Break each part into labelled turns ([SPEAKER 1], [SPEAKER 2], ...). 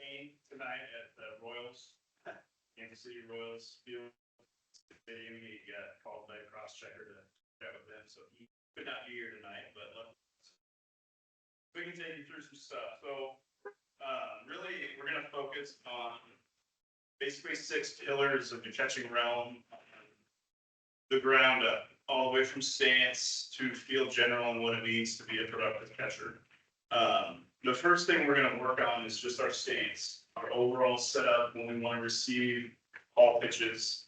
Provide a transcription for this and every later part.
[SPEAKER 1] game tonight at the Royals, Kansas City Royals Field Stadium. He got called by a cross checker to chat with them, so he could not be here tonight. But we can take you through some stuff. So really, we're going to focus on basically 6 pillars of the catching realm, the ground up, all the way from stance to field general and what it means to be a productive catcher. The first thing we're going to work on is just our stance, our overall setup when we want to receive all pitches,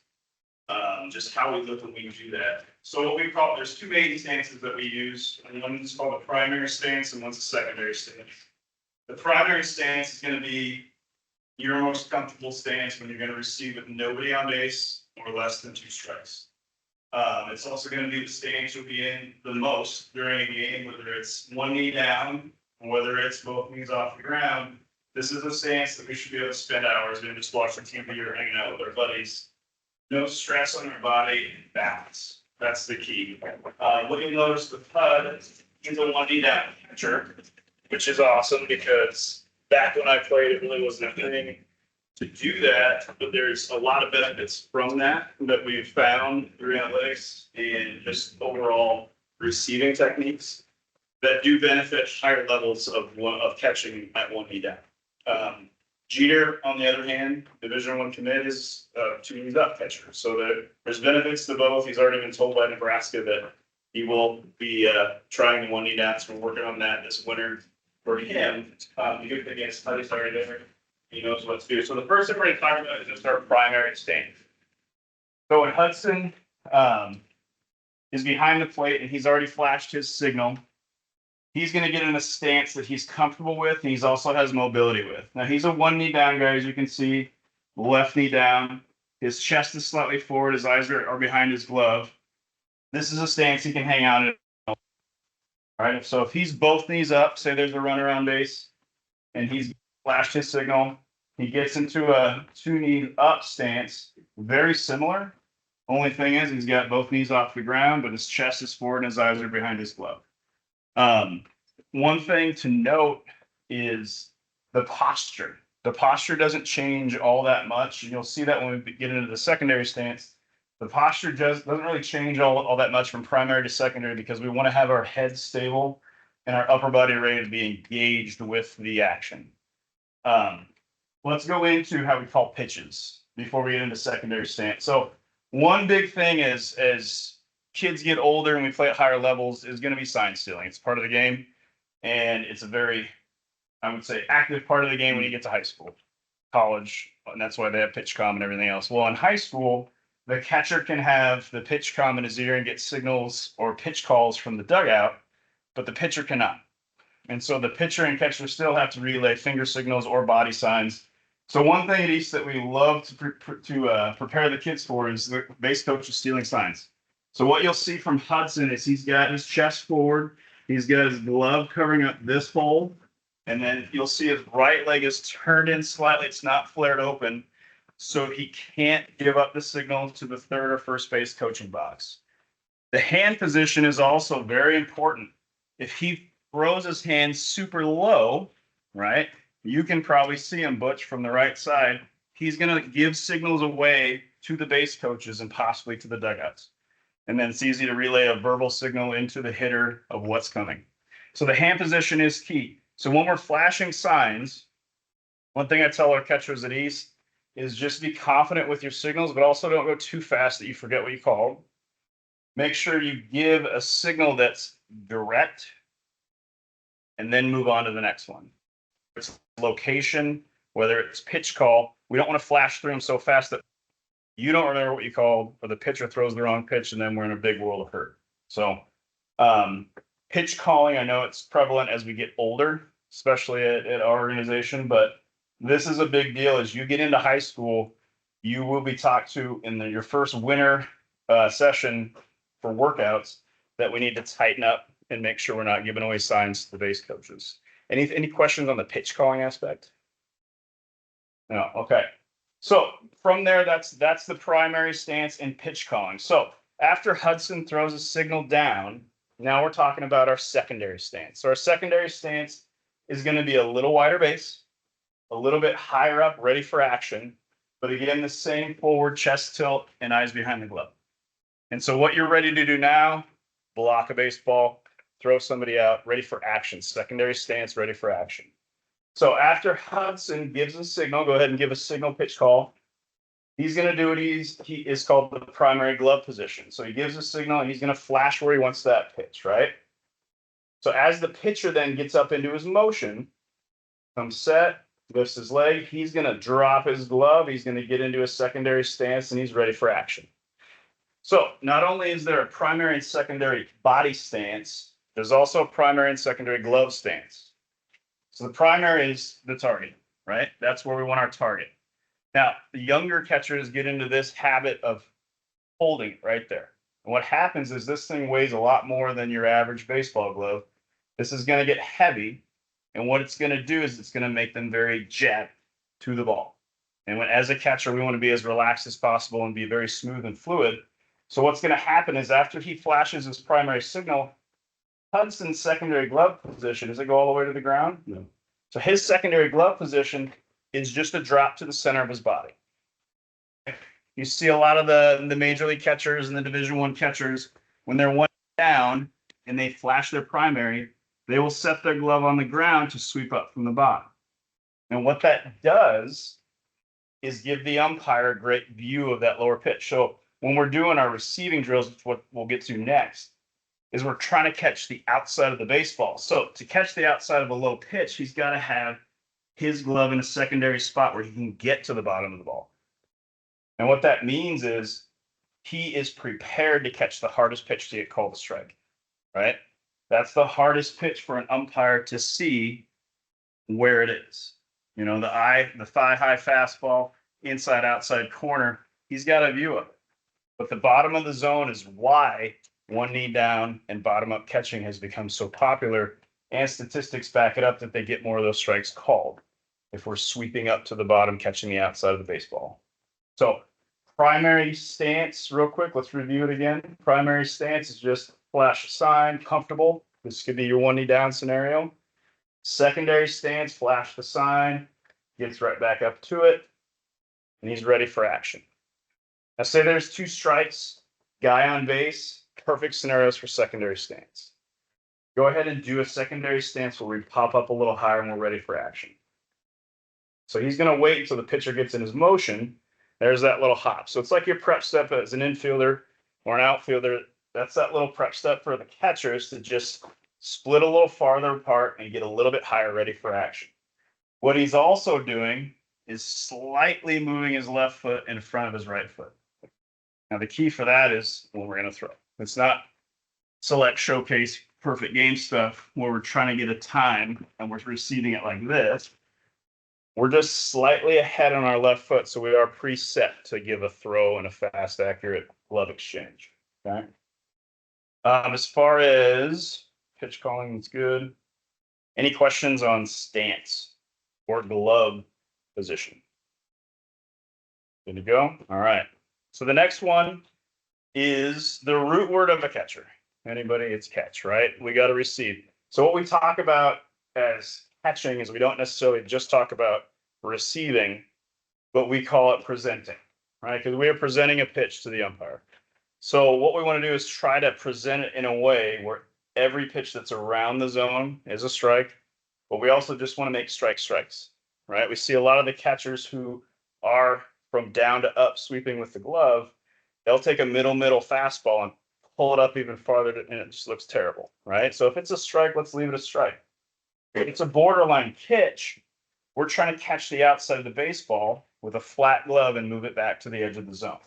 [SPEAKER 1] just how we look when we do that. So what we call, there's 2 main stances that we use. One's called a primary stance and one's a secondary stance. The primary stance is going to be your most comfortable stance when you're going to receive with nobody on base or less than 2 strikes. It's also going to be the stance you'll be in the most during a game, whether it's one knee down, or whether it's both knees off the ground. This is a stance that we should be able to spend hours in, just watching TV or hanging out with our buddies. No stress on our body, balance. That's the key. What you'll notice with Hud, he's a one knee down catcher, which is awesome because back when I played, it really wasn't a thing to do that, but there's a lot of benefits from that we've found through analytics and just overall receiving techniques that do benefit higher levels of catching at one knee down. Jeter, on the other hand, Division I commit, is 2 knees up catcher. So there's benefits to both. He's already been told by Nebraska that he will be trying the one knee down, so we're working on that this winter for him. The good thing is Huddy's already there. He knows what to do. So the first thing we're going to talk about is just our primary stance. So when Hudson is behind the plate and he's already flashed his signal, he's going to get in a stance that he's comfortable with, and he also has mobility with. Now, he's a one knee down guy, as you can see, left knee down. His chest is slightly forward. His eyes are behind his glove. This is a stance he can hang out in. All right, so if he's both knees up, say there's a runner on base, and he's flashed his signal, he gets into a 2 knee up stance, very similar. Only thing is he's got both knees off the ground, but his chest is forward and his eyes are behind his glove. One thing to note is the posture. The posture doesn't change all that much. You'll see that when we get into the secondary stance. The posture doesn't really change all that much from primary to secondary because we want to have our head stable and our upper body ready to be engaged with the action. Let's go into how we call pitches before we get into secondary stance. So one big thing is, as kids get older and we play at higher levels, is going to be sign stealing. It's part of the game, and it's a very, I would say, active part of the game when you get to high school, college, and that's why they have pitch comm and everything else. Well, in high school, the catcher can have the pitch comm in his ear and get signals or pitch calls from the dugout, but the pitcher cannot. And so the pitcher and catcher still have to relay finger signals or body signs. So one thing at East that we love to prepare the kids for is the base coach is stealing signs. So what you'll see from Hudson is he's got his chest forward, he's got his glove covering up this hole, and then you'll see his right leg is turned in slightly. It's not flared open, so he can't give up the signal to the third or first base coaching box. The hand position is also very important. If he throws his hand super low, right, you can probably see him, Butch, from the right side. He's going to give signals away to the base coaches and possibly to the dugouts. And then it's easy to relay a verbal signal into the hitter of what's coming. So the hand position is key. So when we're flashing signs, one thing I tell our catchers at East is just be confident with your signals, but also don't go too fast that you forget what you called. Make sure you give a signal that's direct and then move on to the next one. It's location, whether it's pitch call, we don't want to flash through them so fast that you don't remember what you called, or the pitcher throws the wrong pitch, and then we're in a big world of hurt. So pitch calling, I know it's prevalent as we get older, especially at our organization, but this is a big deal. As you get into high school, you will be talked to in your first winter session for workouts that we need to tighten up and make sure we're not giving away signs to the base coaches. Any questions on the pitch calling aspect? No, okay. So from there, that's the primary stance in pitch calling. So after Hudson throws a signal down, now we're talking about our secondary stance. So our secondary stance is going to be a little wider base, a little bit higher up, ready for action. But again, the same forward chest tilt and eyes behind the glove. And so what you're ready to do now, block a baseball, throw somebody out, ready for action. Secondary stance, ready for action. So after Hudson gives a signal, go ahead and give a signal pitch call. He's going to do what he is called the primary glove position. So he gives a signal and he's going to flash where he wants that pitch, right? So as the pitcher then gets up into his motion, comes set, lifts his leg, he's going to drop his glove, he's going to get into a secondary stance, and he's ready for action. So not only is there a primary and secondary body stance, there's also a primary and secondary glove stance. So the primary is the target, right? That's where we want our target. Now, the younger catchers get into this habit of holding it right there. And what happens is this thing weighs a lot more than your average baseball glove. This is going to get heavy. And what it's going to do is it's going to make them very jabbed to the ball. And when, as a catcher, we want to be as relaxed as possible and be very smooth and fluid. So what's going to happen is after he flashes his primary signal, Hudson's secondary glove position, does it go all the way to the ground? No. So his secondary glove position is just a drop to the center of his body. You see a lot of the major league catchers and the Division I catchers, when they're one down and they flash their primary, they will set their glove on the ground to sweep up from the bottom. And what that does is give the umpire a great view of that lower pitch. So when we're doing our receiving drills, which what we'll get to next, is we're trying to catch the outside of the baseball. So to catch the outside of a low pitch, he's got to have his glove in a secondary spot where he can get to the bottom of the ball. And what that means is he is prepared to catch the hardest pitch to get called a strike, right? That's the hardest pitch for an umpire to see where it is. You know, the thigh high fastball, inside, outside corner, he's got a view of it. But the bottom of the zone is why one knee down and bottom up catching has become so popular, and statistics back it up that they get more of those strikes called if we're sweeping up to the bottom, catching the outside of the baseball. So primary stance, real quick, let's review it again. Primary stance is just flash a sign, comfortable. This could be your one knee down scenario. Secondary stance, flash the sign, gets right back up to it, and he's ready for action. Now say there's two strikes, guy on base, perfect scenarios for secondary stance. Go ahead and do a secondary stance where we pop up a little higher and we're ready for action. So he's going to wait until the pitcher gets in his motion. There's that little hop. So it's like your prep step as an infielder or an outfielder. That's that little prep step for the catchers to just split a little farther apart and get a little bit higher, ready for action. What he's also doing is slightly moving his left foot in front of his right foot. Now, the key for that is when we're going to throw. It's not select, showcase, perfect game stuff where we're trying to get a time and we're receiving it like this. We're just slightly ahead on our left foot, so we are preset to give a throw and a fast, accurate glove exchange. Okay. As far as pitch calling, is good. Any questions on stance or glove position? Good to go. All right. So the next one is the root word of a catcher. Anybody? It's catch, right? We got to receive. So what we talk about as catching is we don't necessarily just talk about receiving, but we call it presenting, right? Because we are presenting a pitch to the umpire. So what we want to do is try to present it in a way where every pitch that's around the zone is a strike, but we also just want to make strikes, right? We see a lot of the catchers who are from down to up sweeping with the glove. They'll take a middle fastball and pull it up even farther, and it just looks terrible, right? So if it's a strike, let's leave it a strike. If it's a borderline pitch, we're trying to catch the outside of the baseball with a flat glove and move it back to the edge of the zone.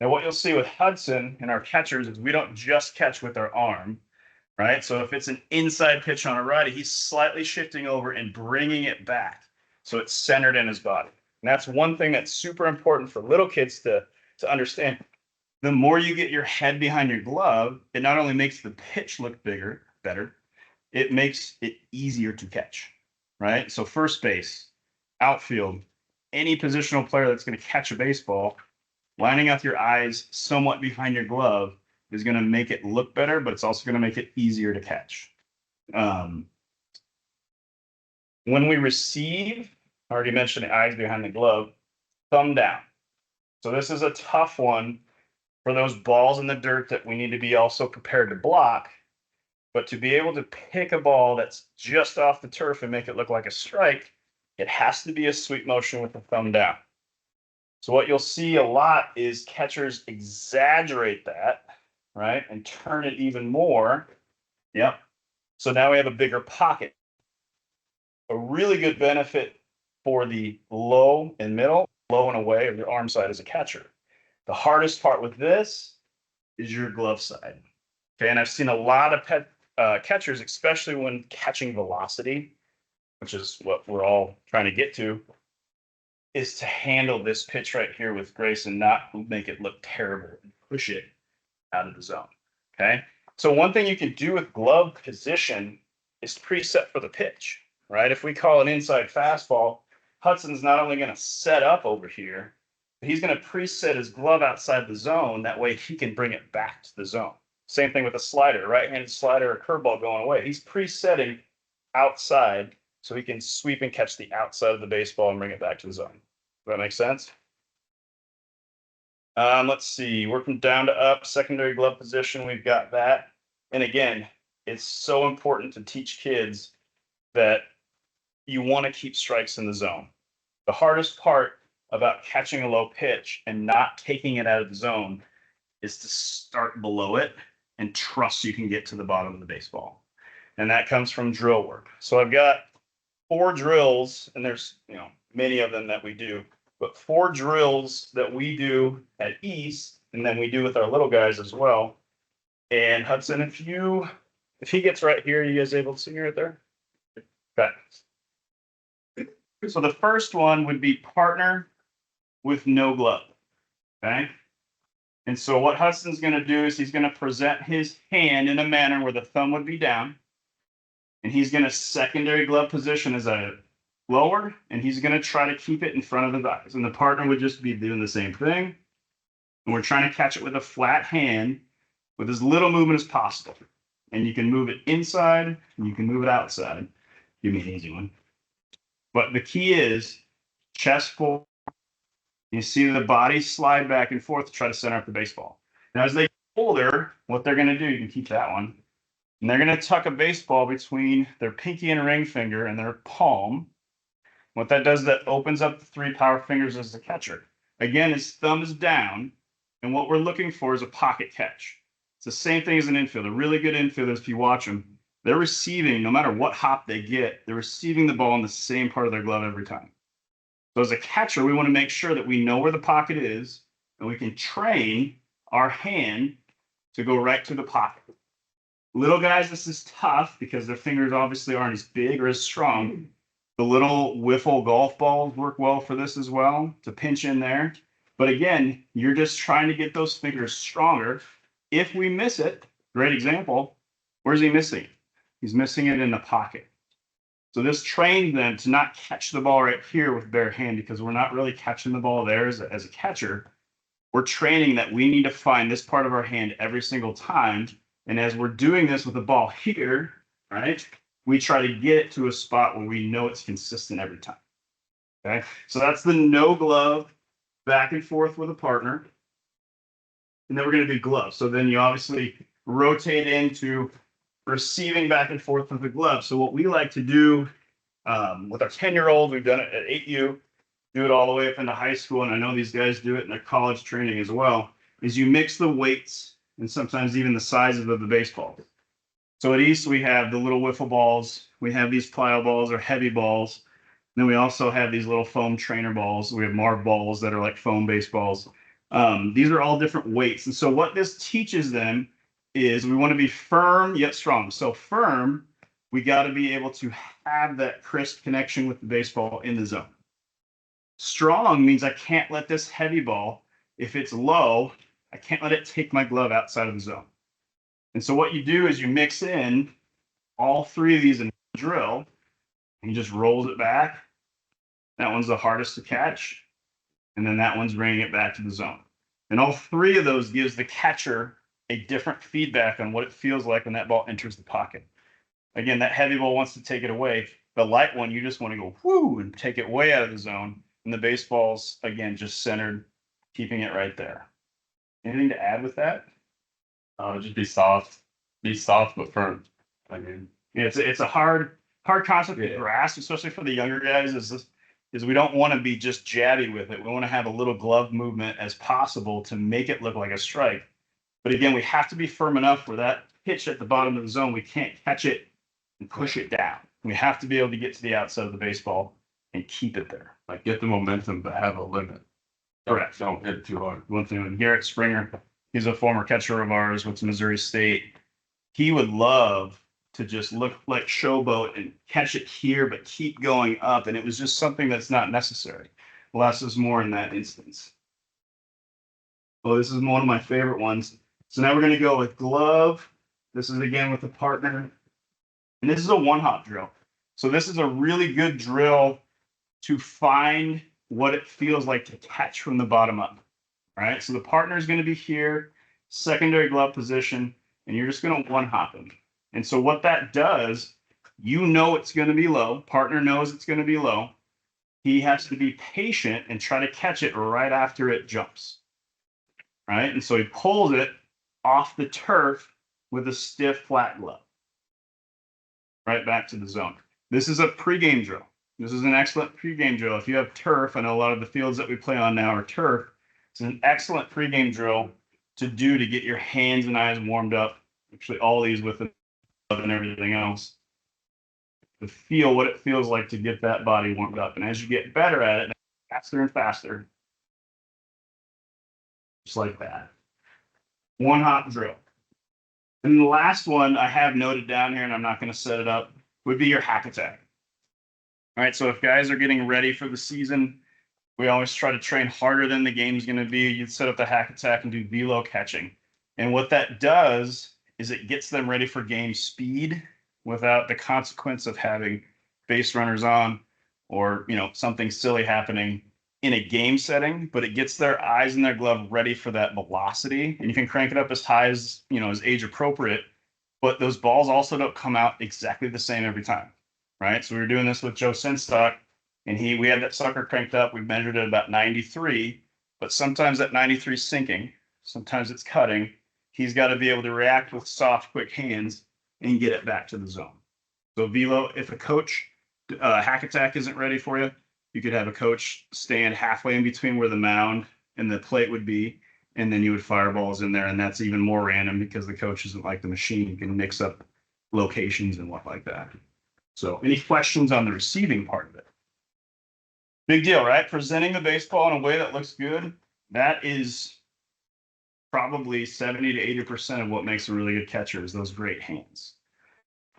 [SPEAKER 1] Now, what you'll see with Hudson and our catchers is we don't just catch with our arm, right? So if it's an inside pitch on a righty, he's slightly shifting over and bringing it back so it's centered in his body. And that's one thing that's super important for little kids to understand. The more you get your head behind your glove, it not only makes the pitch look better, it makes it easier to catch, right? So first base, outfield, any positional player that's going to catch a baseball, lining up your eyes somewhat behind your glove is going to make it look better, but it's also going to make it easier to catch. When we receive, I already mentioned the eyes behind the glove, thumb down. So this is a tough one for those balls in the dirt that we need to be also prepared to block. But to be able to pick a ball that's just off the turf and make it look like a strike, it has to be a sweep motion with the thumb down. So what you'll see a lot is catchers exaggerate that, right? And turn it even more. Yep. So now we have a bigger pocket. A really good benefit for the low and middle, low and away of your arm side as a catcher. The hardest part with this is your glove side. Okay, and I've seen a lot of catchers, especially when catching velocity, which is what we're all trying to get to, is to handle this pitch right here with grace and not make it look terrible and push it out of the zone. Okay, so one thing you can do with glove position is preset for the pitch, right? If we call an inside fastball, Hudson's not only going to set up over here, but he's going to preset his glove outside the zone. That way he can bring it back to the zone. Same thing with a slider, right-handed slider or curveball going away. He's presetting outside so he can sweep and catch the outside of the baseball and bring it back to the zone. Does that make sense? Let's see, working down to up, secondary glove position, we've got that. And again, it's so important to teach kids that you want to keep strikes in the zone. The hardest part about catching a low pitch and not taking it out of the zone is to start below it and trust you can get to the bottom of the baseball. And that comes from drill work. So I've got 4 drills, and there's many of them that we do, but 4 drills that we do at East, and then we do with our little guys as well. And Hudson, if he gets right here, you guys able to see me right there? Okay. So the first one would be partner with no glove. Okay. And so what Hudson's going to do is he's going to present his hand in a manner where the thumb would be down. And he's going to secondary glove position as a lower, and he's going to try to keep it in front of his eyes. And the partner would just be doing the same thing. And we're trying to catch it with a flat hand with as little movement as possible. And you can move it inside, and you can move it outside. Give me an easy one. But the key is chest forward. You see the body slide back and forth to try to center up the baseball. Now, as they get older, what they're going to do, you can keep that one, and they're going to tuck a baseball between their pinky and ring finger and their palm. What that does, that opens up the 3 power fingers as the catcher. Again, his thumb is down, and what we're looking for is a pocket catch. It's the same thing as an infielder. Really good infielders, if you watch them, they're receiving, no matter what hop they get, they're receiving the ball in the same part of their glove every time. So as a catcher, we want to make sure that we know where the pocket is, and we can train our hand to go right to the pocket. Little guys, this is tough because their fingers obviously aren't as big or as strong. The little wiffle golf balls work well for this as well, to pinch in there. But again, you're just trying to get those fingers stronger. If we miss it, great example, where's he missing? He's missing it in the pocket. So this trains them to not catch the ball right here with bare hand, because we're not really catching the ball there as a catcher. We're training that we need to find this part of our hand every single time. And as we're doing this with the ball here, right, we try to get it to a spot where we know it's consistent every time. Okay, so that's the no glove back and forth with a partner. And then we're going to do gloves. So then you obviously rotate into receiving back and forth with the glove. So what we like to do with our 10-year-olds, we've done it at 8U, do it all the way up into high school, and I know these guys do it in their college training as well, is you mix the weights and sometimes even the sizes of the baseball. So at East, we have the little wiffle balls, we have these plyo balls or heavy balls, and then we also have these little foam trainer balls. We have Marv balls that are like foam baseballs. These are all different weights. And so what this teaches them is we want to be firm yet strong. So firm, we got to be able to have that crisp connection with the baseball in the zone. Strong means I can't let this heavy ball, if it's low, I can't let it take my glove outside of the zone. And so what you do is you mix in all 3 of these in the drill, and you just rolls it back. That one's the hardest to catch. And then that one's bringing it back to the zone. And all 3 of those gives the catcher a different feedback on what it feels like when that ball enters the pocket. Again, that heavy ball wants to take it away. The light one, you just want to go whoo and take it way out of the zone. And the baseball's, again, just centered, keeping it right there. Anything to add with that?
[SPEAKER 2] Just be soft but firm. I mean,
[SPEAKER 1] it's a hard concept to
[SPEAKER 2] Yeah.
[SPEAKER 1] grasp, especially for the younger guys. Is we don't want to be just jabby with it. We want to have a little glove movement as possible to make it look like a strike. But again, we have to be firm enough where that pitch at the bottom of the zone, we can't catch it and push it down. We have to be able to get to the outside of the baseball and keep it there.
[SPEAKER 2] like get the momentum, but have a limit.
[SPEAKER 1] Correct.
[SPEAKER 2] Don't hit it too hard.
[SPEAKER 1] One thing with Garrett Springer, he's a former catcher of ours with Missouri State. He would love to just look like showboat and catch it here, but keep going up. And it was just something that's not necessary. Less is more in that instance. Well, this is one of my favorite ones. So now we're going to go with glove. This is again with the partner. And this is a one hop drill. So this is a really good drill to find what it feels like to catch from the bottom up. All right. So the partner is going to be here, secondary glove position, and you're just going to one hop him. And so what that does, you know it's going to be low. Partner knows it's going to be low. He has to be patient and try to catch it right after it jumps. Right. And so he pulls it off the turf with a stiff flat glove. Right back to the zone. This is a pregame drill. This is an excellent pregame drill. If you have turf, I know a lot of the fields that we play on now are turf. It's an excellent pregame drill to do to get your hands and eyes warmed up. Actually, all these with the glove and everything else. To feel what it feels like to get that body warmed up. And as you get better at it, faster and faster, just like that. One hop drill. And the last one I have noted down here, and I'm not going to set it up, would be your hack attack. All right, so if guys are getting ready for the season, we always try to train harder than the game's going to be. You'd set up the hack attack and do velo catching. And what that does is it gets them ready for game speed without the consequence of having base runners on or, something silly happening in a game setting, but it gets their eyes and their glove ready for that velocity. And you can crank it up as high as, as age appropriate, but those balls also don't come out exactly the same every time. Right. So we were doing this with Joe Sinstock, and we had that sucker cranked up. We measured it about 93, but sometimes that 93 is sinking. Sometimes it's cutting. He's got to be able to react with soft, quick hands and get it back to the zone. So velo, if a coach hack attack isn't ready for you, you could have a coach stand halfway in between where the mound and the plate would be, and then you would fire balls in there. And that's even more random because the coach isn't like the machine. You can mix up locations and what like that. So any questions on the receiving part of it? Big deal, right? Presenting the baseball in a way that looks good. That is probably 70 to 80% of what makes a really good catcher is those great hands.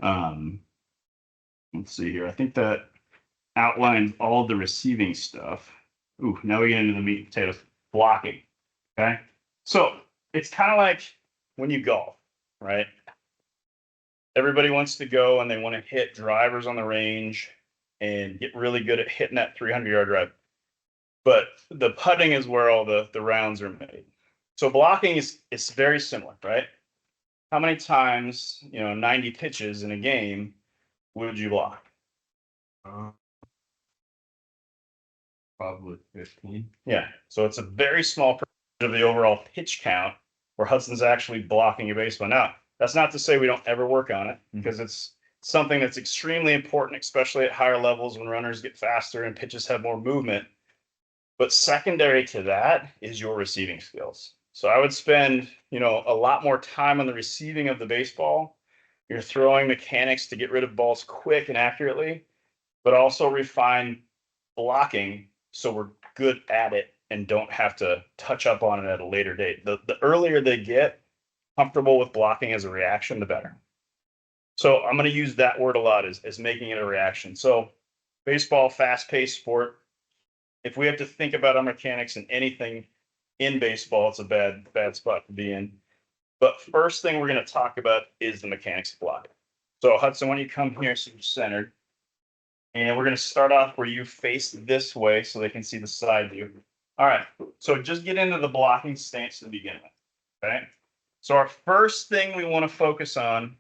[SPEAKER 1] Let's see here. I think that outlines all of the receiving stuff. Ooh, now we get into the meat and potatoes. Blocking. Okay. So it's kind of like when you golf, right? Everybody wants to go and they want to hit drivers on the range and get really good at hitting that 300-yard drive. But the putting is where all the rounds are made. So blocking is very similar, right? How many times, 90 pitches in a game would you block?
[SPEAKER 2] Probably 15.
[SPEAKER 1] Yeah. So it's a very small percentage of the overall pitch count where Hudson's actually blocking a baseball. Now, that's not to say we don't ever work on it, because it's something that's extremely important, especially at higher levels when runners get faster and pitches have more movement. But secondary to that is your receiving skills. So I would spend, a lot more time on the receiving of the baseball, your throwing mechanics to get rid of balls quick and accurately, but also refine blocking so we're good at it and don't have to touch up on it at a later date. The earlier they get comfortable with blocking as a reaction, the better. So I'm going to use that word a lot as making it a reaction. So baseball, fast-paced sport. If we have to think about our mechanics and anything in baseball, it's a bad spot to be in. But first thing we're going to talk about is the mechanics of blocking. So Hudson, when you come here, so you're centered, and we're going to start off where you face this way so they can see the side view. All right, so just get into the blocking stance to begin with, okay? So our first thing we want to focus on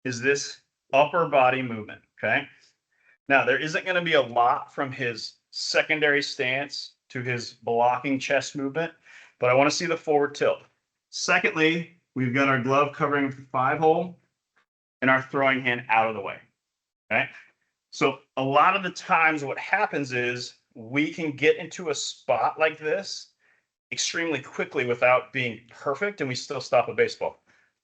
[SPEAKER 1] is this upper body movement, okay? Now, there isn't going to be a lot from his secondary stance to his blocking chest movement, but I want to see the forward tilt. Secondly, we've got our glove covering the 5-hole and our throwing hand out of the way. Okay. So a lot of the times what happens is we can get into a spot like this extremely quickly without being perfect, and we still stop a baseball.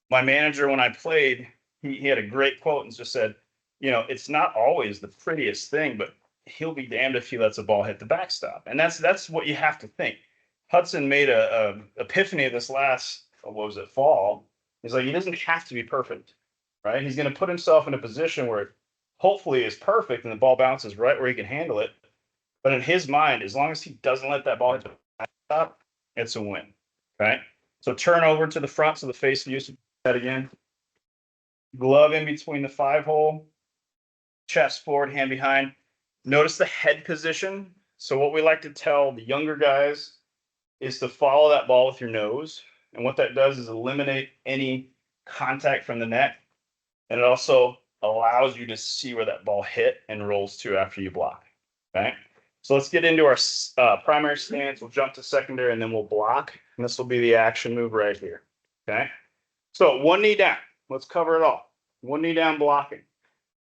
[SPEAKER 1] My manager, when I played, he had a great quote and just said, you know, it's not always the prettiest thing, but he'll be damned if he lets a ball hit the backstop. And that's what you have to think. Hudson made a epiphany this last, what was it, fall. He's like, he doesn't have to be perfect, right? He's going to put himself in a position where it hopefully is perfect and the ball bounces right where he can handle it. But in his mind, as long as he doesn't let that ball hit the backstop, it's a win. Okay. So turn over to the front so the face view that again. Glove in between the 5-hole, chest forward, hand behind. Notice the head position. So what we like to tell the younger guys is to follow that ball with your nose. And what that does is eliminate any contact from the neck. And it also allows you to see where that ball hit and rolls to after you block. Okay. So let's get into our primary stance. We'll jump to secondary and then we'll block. And this will be the action move right here. Okay. So one knee down. Let's cover it all. One knee down blocking.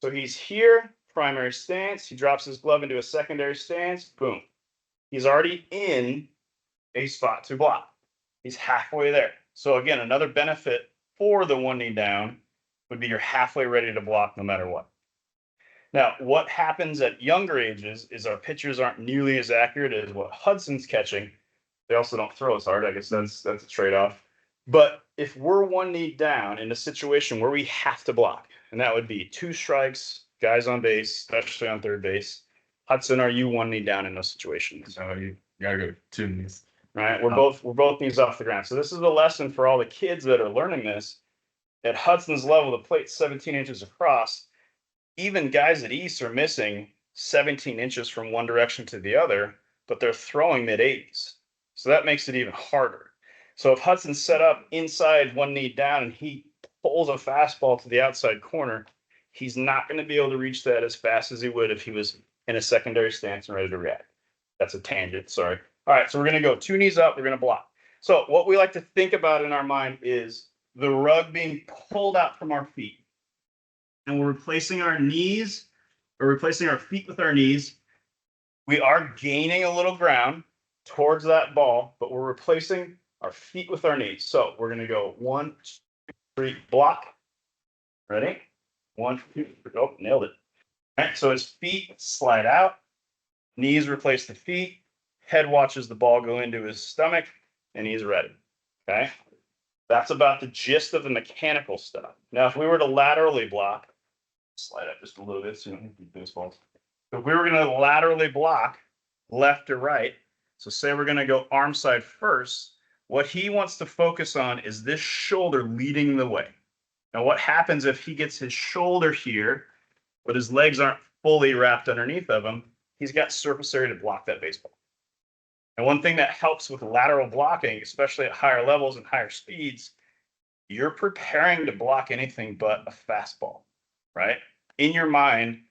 [SPEAKER 1] So he's here, primary stance. He drops his glove into a secondary stance. Boom. He's already in a spot to block. He's halfway there. So again, another benefit for the one knee down would be you're halfway ready to block no matter what. Now, what happens at younger ages is our pitchers aren't nearly as accurate as what Hudson's catching. They also don't throw as hard. I guess that's a trade-off. But if we're one knee down in a situation where we have to block, and that would be 2 strikes, guys on base, especially on third base. Hudson, are you one knee down in those situations?
[SPEAKER 2] So you gotta go 2 knees.
[SPEAKER 1] Right. We're both knees off the ground. So this is a lesson for all the kids that are learning this. At Hudson's level, the plate's 17 inches across. Even guys at East are missing 17 inches from one direction to the other, but they're throwing mid-80s. So that makes it even harder. So if Hudson's set up inside one knee down and he pulls a fastball to the outside corner, he's not going to be able to reach that as fast as he would if he was in a secondary stance and ready to react. That's a tangent, sorry. All right, so we're going to go 2 knees up, we're going to block. So what we like to think about in our mind is the rug being pulled out from our feet. And we're replacing our knees, or replacing our feet with our knees. We are gaining a little ground towards that ball, but we're replacing our feet with our knees. So we're going to go 1, 2, 3, block. Ready? 1, 2, 3. Oh, nailed it. All right, so his feet slide out, knees replace the feet, head watches the ball go into his stomach, and he's ready. Okay? That's about the gist of the mechanical stuff. Now, if we were to laterally block, slide up just a little bit so you don't hit these baseballs. So if we were going to laterally block left or right, so say we're going to go arm side first, what he wants to focus on is this shoulder leading the way. Now, what happens if he gets his shoulder here, but his legs aren't fully wrapped underneath of him? He's got surface area to block that baseball. And one thing that helps with lateral blocking, especially at higher levels and higher speeds, you're preparing to block anything but a fastball, right? In your mind,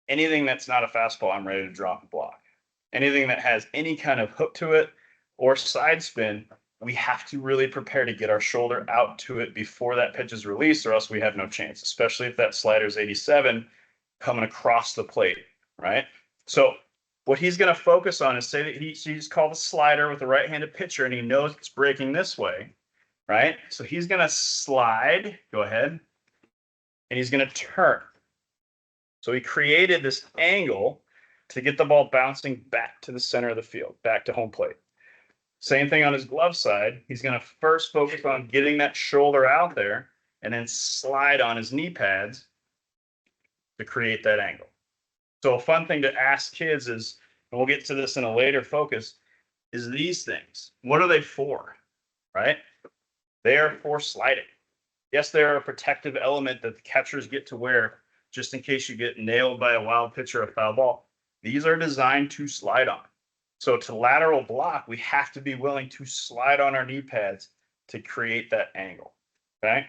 [SPEAKER 1] anything that's not a fastball, I'm ready to drop and block. Anything that has any kind of hook to it or side spin, we have to really prepare to get our shoulder out to it before that pitch is released, or else we have no chance, especially if that slider is 87 coming across the plate, right? So what he's going to focus on is, say that he's called a slider with a right-handed pitcher and he knows it's breaking this way, right? So he's going to slide, go ahead, and he's going to turn. So he created this angle to get the ball bouncing back to the center of the field, back to home plate. Same thing on his glove side. He's going to first focus on getting that shoulder out there and then slide on his knee pads to create that angle. So a fun thing to ask kids is, and we'll get to this in a later focus, is these things. What are they for, right? They are for sliding. Yes, they're a protective element that the catchers get to wear just in case you get nailed by a wild pitch or a foul ball. These are designed to slide on. So to lateral block, we have to be willing to slide on our knee pads to create that angle, okay?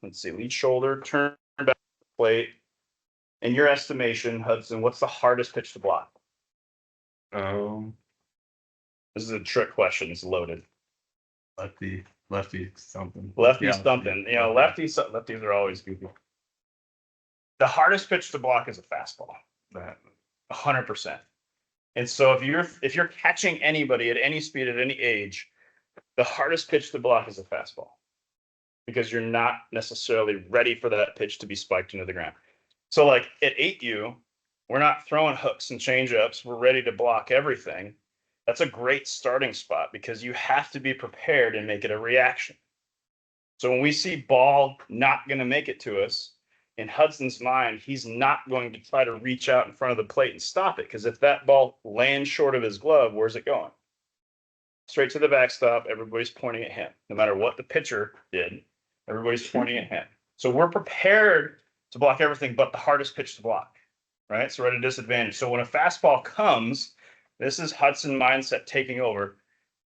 [SPEAKER 1] Let's see, lead shoulder, turn back to the plate,
[SPEAKER 3] in your estimation, Hudson, what's the hardest pitch to block?
[SPEAKER 2] Oh,
[SPEAKER 3] This is a trick question. It's loaded.
[SPEAKER 2] lefty something.
[SPEAKER 3] Lefty
[SPEAKER 2] Yeah,
[SPEAKER 3] something. You know,
[SPEAKER 2] lefty.
[SPEAKER 3] lefties are always goofy. The hardest pitch to block is a fastball.
[SPEAKER 2] That
[SPEAKER 3] 100%. And so if you're catching anybody at any speed at any age, the hardest pitch to block is a fastball because you're not necessarily ready for that pitch to be spiked into the ground. So like at 8U, we're not throwing hooks and changeups. We're ready to block everything. That's a great starting spot because you have to be prepared and make it a reaction. So when we see ball not going to make it to us, in Hudson's mind, he's not going to try to reach out in front of the plate and stop it. Because if that ball lands short of his glove, where's it going? Straight to the backstop. Everybody's pointing at him. No matter what the pitcher did, everybody's pointing at him. So we're prepared to block everything but the hardest pitch to block, right? So we're at a disadvantage. So when a fastball comes, this is Hudson mindset taking over.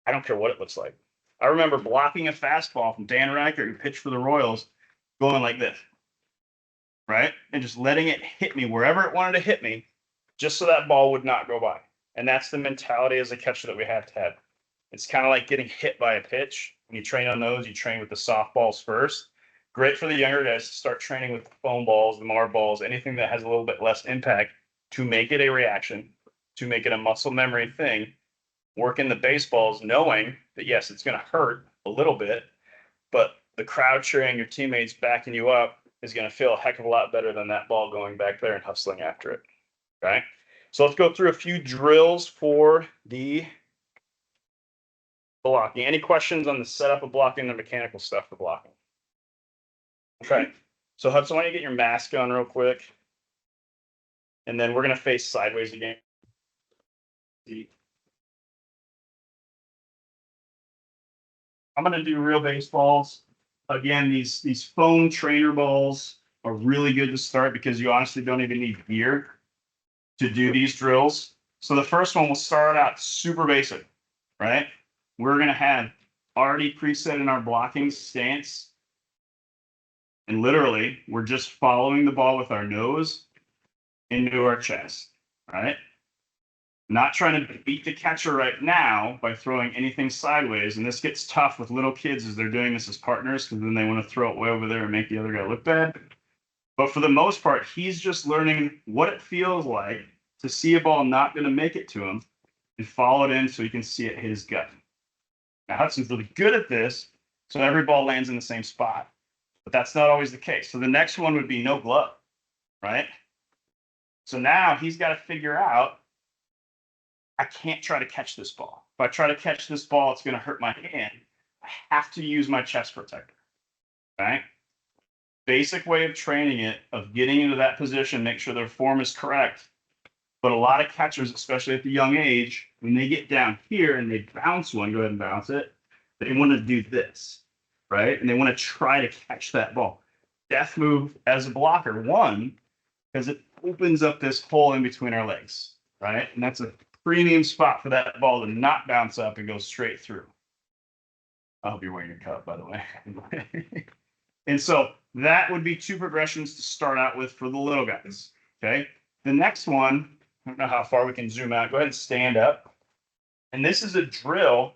[SPEAKER 3] I don't care what it looks like. I remember blocking a fastball from Dan Reichert, who pitched for the Royals, going like this, right? And just letting it hit me wherever it wanted to hit me, just so that ball would not go by. And that's the mentality as a catcher that we have to have. It's kind of like getting hit by a pitch. When you train on those, you train with the softballs first. Great for the younger guys to start training with the foam balls, the mar balls, anything that has a little bit less impact to make it a reaction, to make it a muscle memory thing. Work in the baseballs knowing that, yes, it's going to hurt a little bit, but the crowd cheering, your teammates backing you up is going to feel a heck of a lot better than that ball going back there and hustling after it. Okay. So let's go through a few drills for the blocking. Any questions on the setup of blocking, the mechanical stuff for blocking? Okay. So Hudson, why don't you get your mask on real quick? And then we're going to face sideways again. I'm going to do real baseballs. Again, these foam trainer balls are really good to start because you honestly don't even need gear to do these drills. So the first one will start out super basic, right? We're going to have already preset in our blocking stance. And literally, we're just following the ball with our nose into our chest, right? Not trying to beat the catcher right now by throwing anything sideways. And this gets tough with little kids as they're doing this as partners because then they want to throw it way over there and make the other guy look bad. But for the most part, he's just learning what it feels like to see a ball not going to make it to him and follow it in so he can see it hit his gut. Now, Hudson's really good at this, so every ball lands in the same spot. But that's not always the case. So the next one would be no glove, right? So now he's got to figure out, I can't try to catch this ball. If I try to catch this ball, it's going to hurt my hand. I have to use my chest protector, right? Basic way of training it, of getting into that position, make sure their form is correct. But a lot of catchers, especially at the young age, when they get down here and they bounce one, go ahead and bounce it, they want to do this, right? And they want to try to catch that ball. Death move as a blocker, one, because it opens up this hole in between our legs, right? And that's a premium spot for that ball to not bounce up and go straight through. I hope you're wearing your cup, by the way. And so that would be two progressions to start out with for the little guys, okay? The next one, I don't know how far we can zoom out. Go ahead and stand up. And this is a drill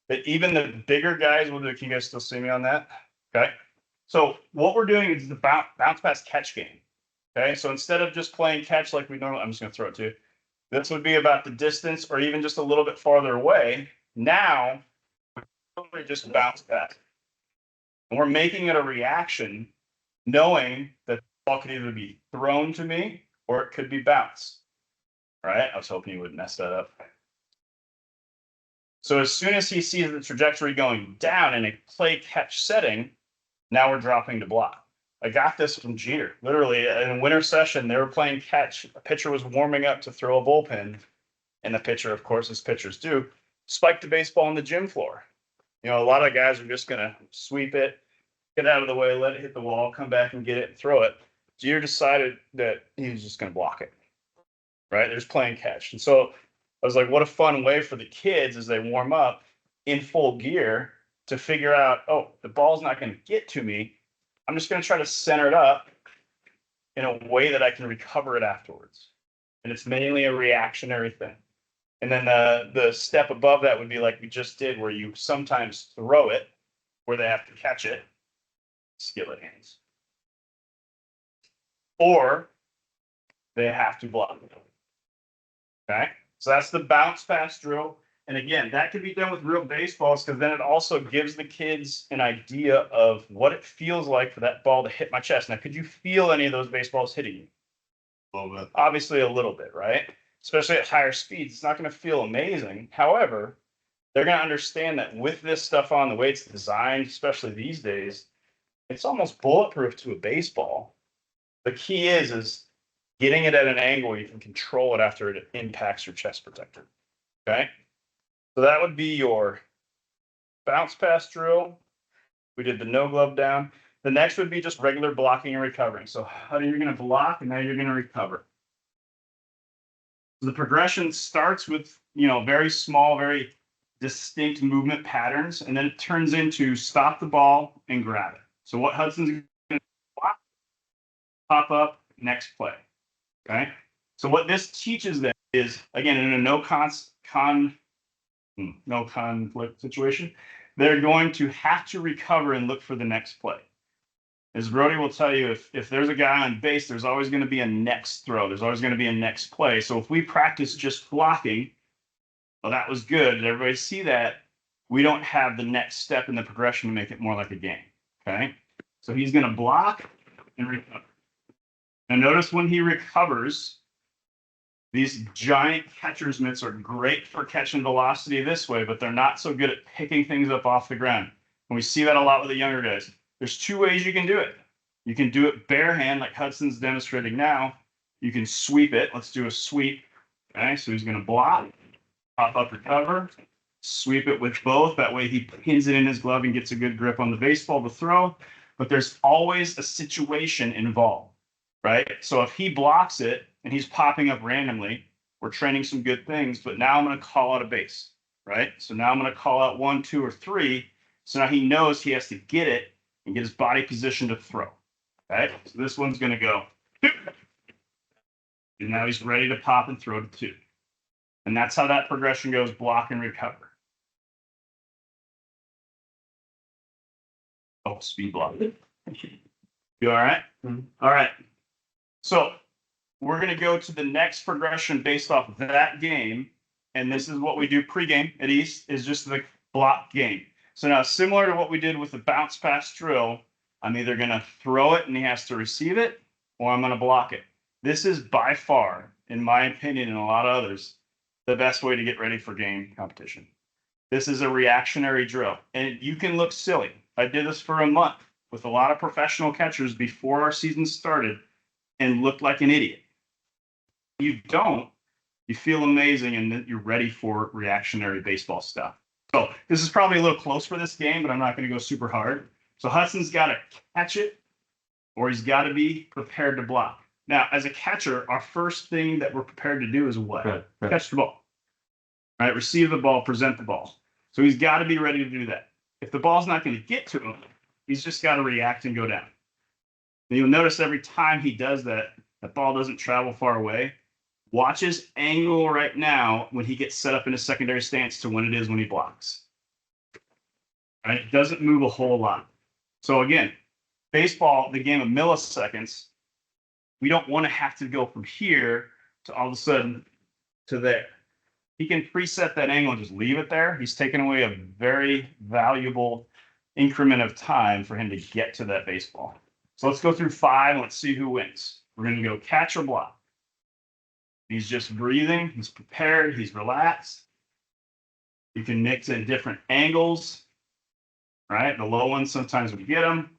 [SPEAKER 3] that even the bigger guys will do. Can you guys still see me on that? Okay. So what we're doing is the bounce pass catch game. Okay. So instead of just playing catch like we normally, I'm just going to throw it to you. This would be about the distance or even just a little bit farther away. Now, we just bounce back. And we're making it a reaction, knowing that the ball could either be thrown to me or it could be bounced. All right, I was hoping you wouldn't mess that up. So as soon as he sees the trajectory going down in a play catch setting, now we're dropping to block. I got this from Jeter. Literally, in a winter session, they were playing catch. A pitcher was warming up to throw a bullpen. And the pitcher, of course, as pitchers do, spiked the baseball on the gym floor. You know, a lot of guys are just going to sweep it, get out of the way, let it hit the wall, come back and get it and throw it. Jeter decided that he was just going to block it. Right? There's playing catch. And so I was like, what a fun way for the kids as they warm up in full gear to figure out, oh, the ball's not going to get to me. I'm just going to try to center it up in a way that I can recover it afterwards. And it's mainly a reactionary thing. And then the step above that would be like we just did, where you sometimes throw it, where they have to catch it, skillet hands. Or they have to block. Okay, so that's the bounce pass drill. And again, that can be done with real baseballs because then it also gives the kids an idea of what it feels like for that ball to hit my chest. Now, could you feel any of those baseballs hitting you?
[SPEAKER 2] A little bit.
[SPEAKER 3] Obviously, a little bit, right? Especially at higher speeds, it's not going to feel amazing. However, they're going to understand that with this stuff on, the way it's designed, especially these days, it's almost bulletproof to a baseball. The key is getting it at an angle where you can control it after it impacts your chest protector. Okay, so that would be your bounce pass drill. We did the no glove down. The next would be just regular blocking and recovering. So how you're going to block and now you're going to recover. So the progression starts with, very small, very distinct movement patterns, and then it turns into stop the ball and grab it. So what Hudson's going to block, pop up, next play. Okay. So what this teaches them is, again, in a no conflict situation, they're going to have to recover and look for the next play. As Brody will tell you, if there's a guy on base, there's always going to be a next throw. There's always going to be a next play. So if we practice just blocking, well, that was good. Did everybody see that? We don't have the next step in the progression to make it more like a game. Okay. So he's going to block and recover. Now notice when he recovers, these giant catcher's mitts are great for catching velocity this way, but they're not so good at picking things up off the ground. And we see that a lot with the younger guys. There's two ways you can do it. You can do it bare hand, like Hudson's demonstrating now. You can sweep it. Let's do a sweep. Okay, so he's going to block, pop up, recover, sweep it with both. That way he pins it in his glove and gets a good grip on the baseball to throw. But there's always a situation involved, right? So if he blocks it and he's popping up randomly, we're training some good things. But now I'm going to call out a base, right? So now I'm going to call out 1, 2, or 3. So now he knows he has to get it and get his body position to throw. Okay, so this one's going to go 2. And now he's ready to pop and throw to 2. And that's how that progression goes, block and recover. Oh, speed block. You all right? Mm-hmm. All right. So we're going to go to the next progression based off of that game. And this is what we do pregame at East, is just the block game. So now, similar to what we did with the bounce pass drill, I'm either going to throw it and he has to receive it, or I'm going to block it. This is by far, in my opinion and a lot of others, the best way to get ready for game competition. This is a reactionary drill, and you can look silly. I did this for a month with a lot of professional catchers before our season started and looked like an idiot. You don't, you feel amazing, and you're ready for reactionary baseball stuff. So this is probably a little close for this game, but I'm not going to go super hard. So Hudson's got to catch it, or he's got to be prepared to block. Now, as a catcher, our first thing that we're prepared to do is what? Right. Catch the ball. Right? Receive the ball, present the ball. So he's got to be ready to do that. If the ball's not going to get to him, he's just got to react and go down. And you'll notice every time he does that, that ball doesn't travel far away. Watch his angle right now when he gets set up in a secondary stance to when it is when he blocks. Right? It doesn't move a whole lot. So again, baseball, the game of milliseconds, we don't want to have to go from here to all of a sudden to there. He can preset that angle and just leave it there. He's taken away a very valuable increment of time for him to get to that baseball. So let's go through 5 and let's see who wins. We're going to go catch or block. He's just breathing. He's prepared. He's relaxed. You can mix in different angles, right? The low ones, sometimes we get them.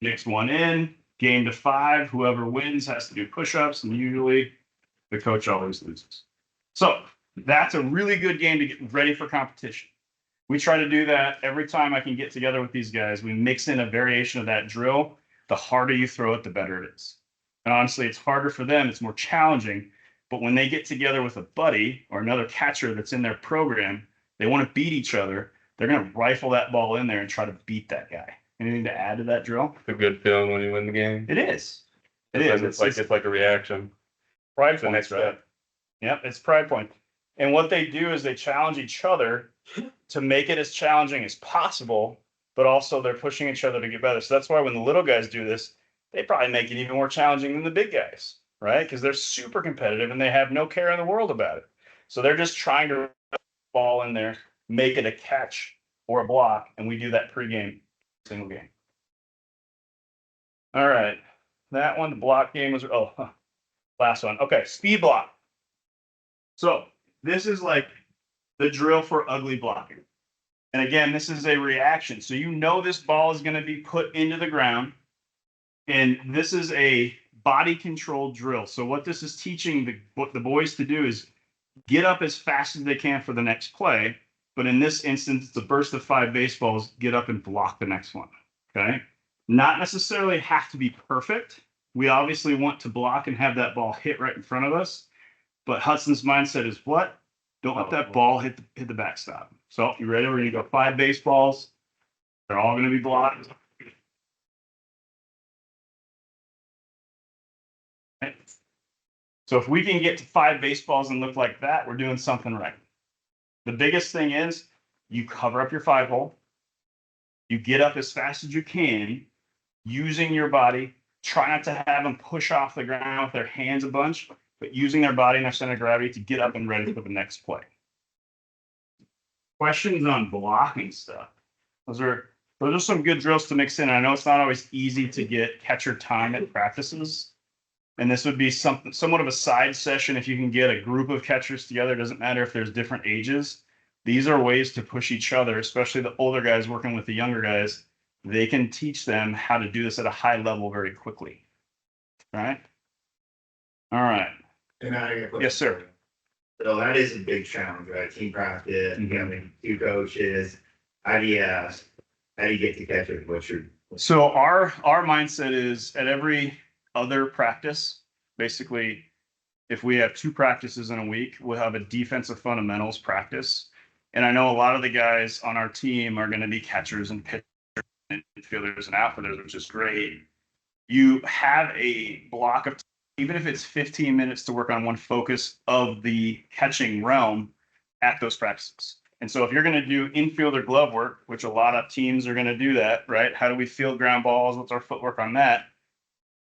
[SPEAKER 3] Mix one in. Game to 5. Whoever wins has to do push-ups, and usually the coach always loses. So that's a really good game to get ready for competition. We try to do that every time I can get together with these guys. We mix in a variation of that drill. The harder you throw it, the better it is. And honestly, it's harder for them. It's more challenging. But when they get together with a buddy or another catcher that's in their program, they want to beat each other. They're going to rifle that ball in there and try to beat that guy. Anything to add to that drill?
[SPEAKER 2] It's a good feeling when you win the game.
[SPEAKER 3] It is. It
[SPEAKER 2] But
[SPEAKER 3] is.
[SPEAKER 2] then it's like a reaction.
[SPEAKER 3] pride
[SPEAKER 2] It's the next
[SPEAKER 3] points, right?
[SPEAKER 2] step.
[SPEAKER 3] Yep, it's pride point. And what they do is they challenge each other to make it as challenging as possible, but also they're pushing each other to get better. So that's why when the little guys do this, they probably make it even more challenging than the big guys, right? Because they're super competitive and they have no care in the world about it. So they're just trying to ball in there, make it a catch or a block, and we do that pregame, single game. All right, that one, the block game was last one. Okay, speed block. So this is like the drill for ugly blocking. And again, this is a reaction. So you know this ball is going to be put into the ground. And this is a body control drill. So what this is teaching the boys to do is get up as fast as they can for the next play. But in this instance, it's a burst of 5 baseballs, get up and block the next one. Okay. Not necessarily have to be perfect. We obviously want to block and have that ball hit right in front of us. But Hudson's mindset is what? Don't let that ball hit the backstop. So you ready? We're going to go 5 baseballs. They're all going to be blocked. Okay. So if we can get to 5 baseballs and look like that, we're doing something right. The biggest thing is you cover up your 5 hole. You get up as fast as you can using your body. Try not to have them push off the ground with their hands a bunch, but using their body and their center of gravity to get up and ready for the next play. Questions on blocking stuff. Those are some good drills to mix in. I know it's not always easy to get catcher time at practices. And this would be somewhat of a side session if you can get a group of catchers together. It doesn't matter if there's different ages. These are ways to push each other, especially the older guys working with the younger guys. They can teach them how to do this at a high level very quickly. All right.
[SPEAKER 4] And I got a question.
[SPEAKER 3] Yes, sir.
[SPEAKER 4] So that is a big challenge, right? Team practice, having 2 coaches. How do you get to catchers? What's your
[SPEAKER 3] So our mindset is at every other practice, basically, if we have 2 practices in a week, we'll have a defensive fundamentals practice. And I know a lot of the guys on our team are going to be catchers and pitchers and infielders and outfielders, which is great. You have a block of, even if it's 15 minutes to work on one focus of the catching realm at those practices. And so if you're going to do infielder glove work, which a lot of teams are going to do that, right? How do we field ground balls? What's our footwork on that?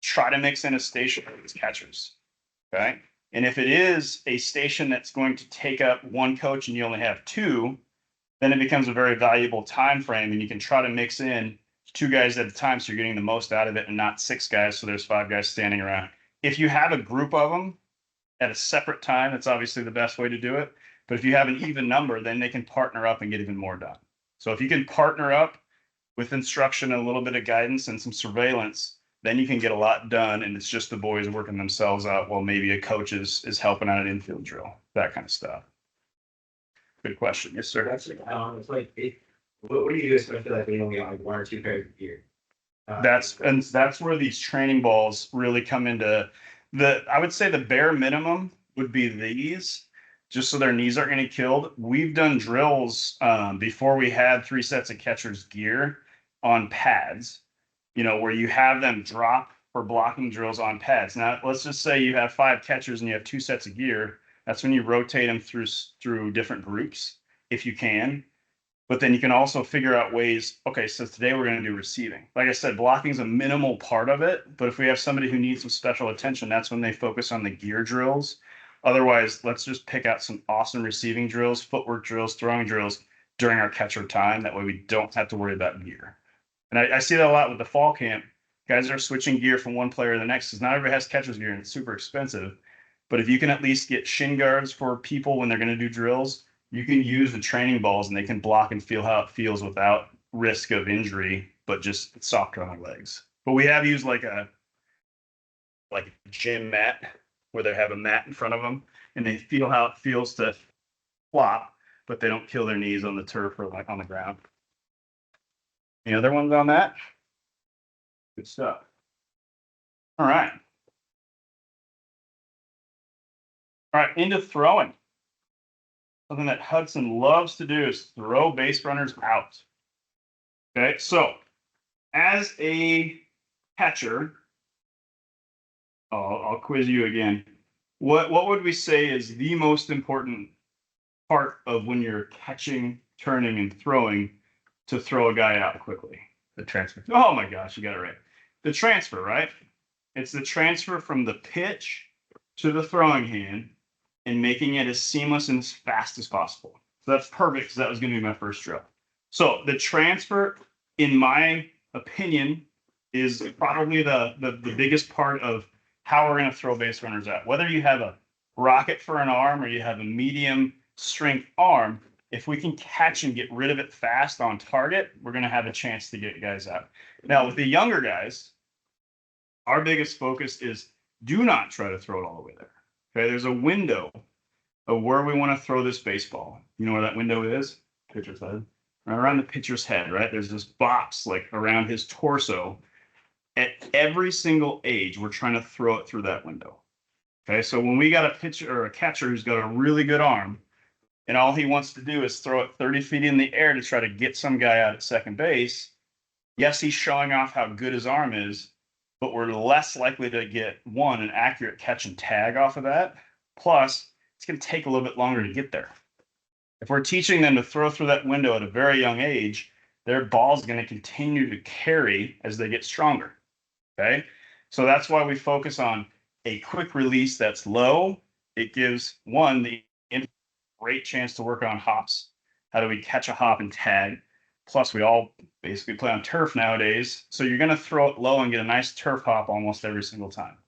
[SPEAKER 3] Try to mix in a station with these catchers. Okay. And if it is a station that's going to take up 1 coach and you only have 2, then it becomes a very valuable time frame, and you can try to mix in 2 guys at a time so you're getting the most out of it and not 6 guys, so there's 5 guys standing around. If you have a group of them at a separate time, that's obviously the best way to do it. But if you have an even number, then they can partner up and get even more done. So if you can partner up with instruction and a little bit of guidance and some surveillance, then you can get a lot done, and it's just the boys working themselves out while maybe a coach is helping out an infield drill, that kind of stuff. Good question. Yes, sir.
[SPEAKER 4] That's it's like what do you do, especially like when you only got like 1 or 2 pairs of gear?
[SPEAKER 3] That's where these training balls really come into I would say the bare minimum would be these, just so their knees aren't getting killed. We've done drills before we had 3 sets of catcher's gear on pads, where you have them drop for blocking drills on pads. Now, let's just say you have 5 catchers and you have 2 sets of gear. That's when you rotate them through different groups, if you can. But then you can also figure out ways, okay, so today we're going to do receiving. Like I said, blocking is a minimal part of it. But if we have somebody who needs some special attention, that's when they focus on the gear drills. Otherwise, let's just pick out some awesome receiving drills, footwork drills, throwing drills during our catcher time. That way we don't have to worry about gear. And I see that a lot with the fall camp. Guys are switching gear from one player to the next because not everybody has catcher's gear and it's super expensive. But if you can at least get shin guards for people when they're going to do drills, you can use the training balls and they can block and feel how it feels without risk of injury, but just softer on their legs. But we have used like a gym mat where they have a mat in front of them and they feel how it feels to flop, but they don't kill their knees on the turf or like on the ground. Any other ones on that? Good stuff. All right. All right, into throwing. Something that Hudson loves to do is throw base runners out. Okay, so as a catcher, I'll quiz you again. What would we say is the most important part of when you're catching, turning, and throwing to throw a guy out quickly?
[SPEAKER 2] The transfer.
[SPEAKER 3] Oh my gosh, you got it right. The transfer, right? It's the transfer from the pitch to the throwing hand and making it as seamless and as fast as possible. So that's perfect because that was going to be my first drill. So the transfer, in my opinion, is probably the biggest part of how we're going to throw base runners out. Whether you have a rocket for an arm or you have a medium strength arm, if we can catch and get rid of it fast on target, we're going to have a chance to get guys out. Now, with the younger guys, our biggest focus is do not try to throw it all the way there. Okay, there's a window of where we want to throw this baseball. You know where that window is? Pitcher's head. Right around the pitcher's head, right? There's this box like around his torso. At every single age, we're trying to throw it through that window. Okay, so when we got a pitcher or a catcher who's got a really good arm, and all he wants to do is throw it 30 feet in the air to try to get some guy out at second base, yes, he's showing off how good his arm is, but we're less likely to get, one, an accurate catch and tag off of that. Plus, it's going to take a little bit longer to get there. If we're teaching them to throw through that window at a very young age, their ball's going to continue to carry as they get stronger. Okay, so that's why we focus on a quick release that's low. It gives, one, the great chance to work on hops. How do we catch a hop and tag? Plus, we all basically play on turf nowadays. So you're going to throw it low and get a nice turf hop almost every single time.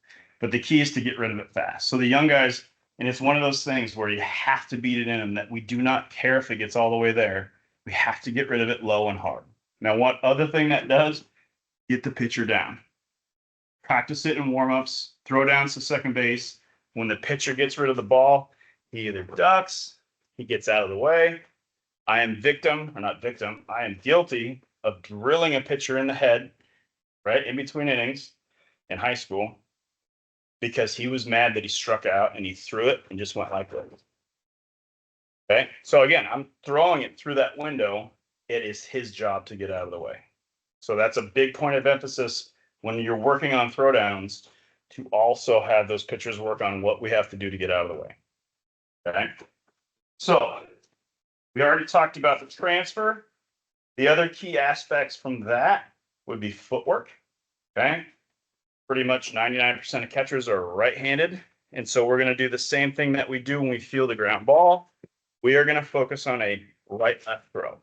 [SPEAKER 3] But the key is to get rid of it fast. So the young guys, and it's one of those things where you have to beat it in them, that we do not care if it gets all the way there. We have to get rid of it low and hard. Now, what other thing that does? Get the pitcher down. Practice it in warm-ups, throw downs to second base. When the pitcher gets rid of the ball, he either ducks, he gets out of the way. I am guilty of drilling a pitcher in the head, right, in between innings in high school, because he was mad that he struck out and he threw it and just went like that. Okay, so again, I'm throwing it through that window. It is his job to get out of the way. So that's a big point of emphasis when you're working on throwdowns, to also have those pitchers work on what we have to do to get out of the way. Okay, so we already talked about the transfer. The other key aspects from that would be footwork. Okay, pretty much 99% of catchers are right-handed, and so we're going to do the same thing that we do when we field a ground ball. We are going to focus on a right-left throw.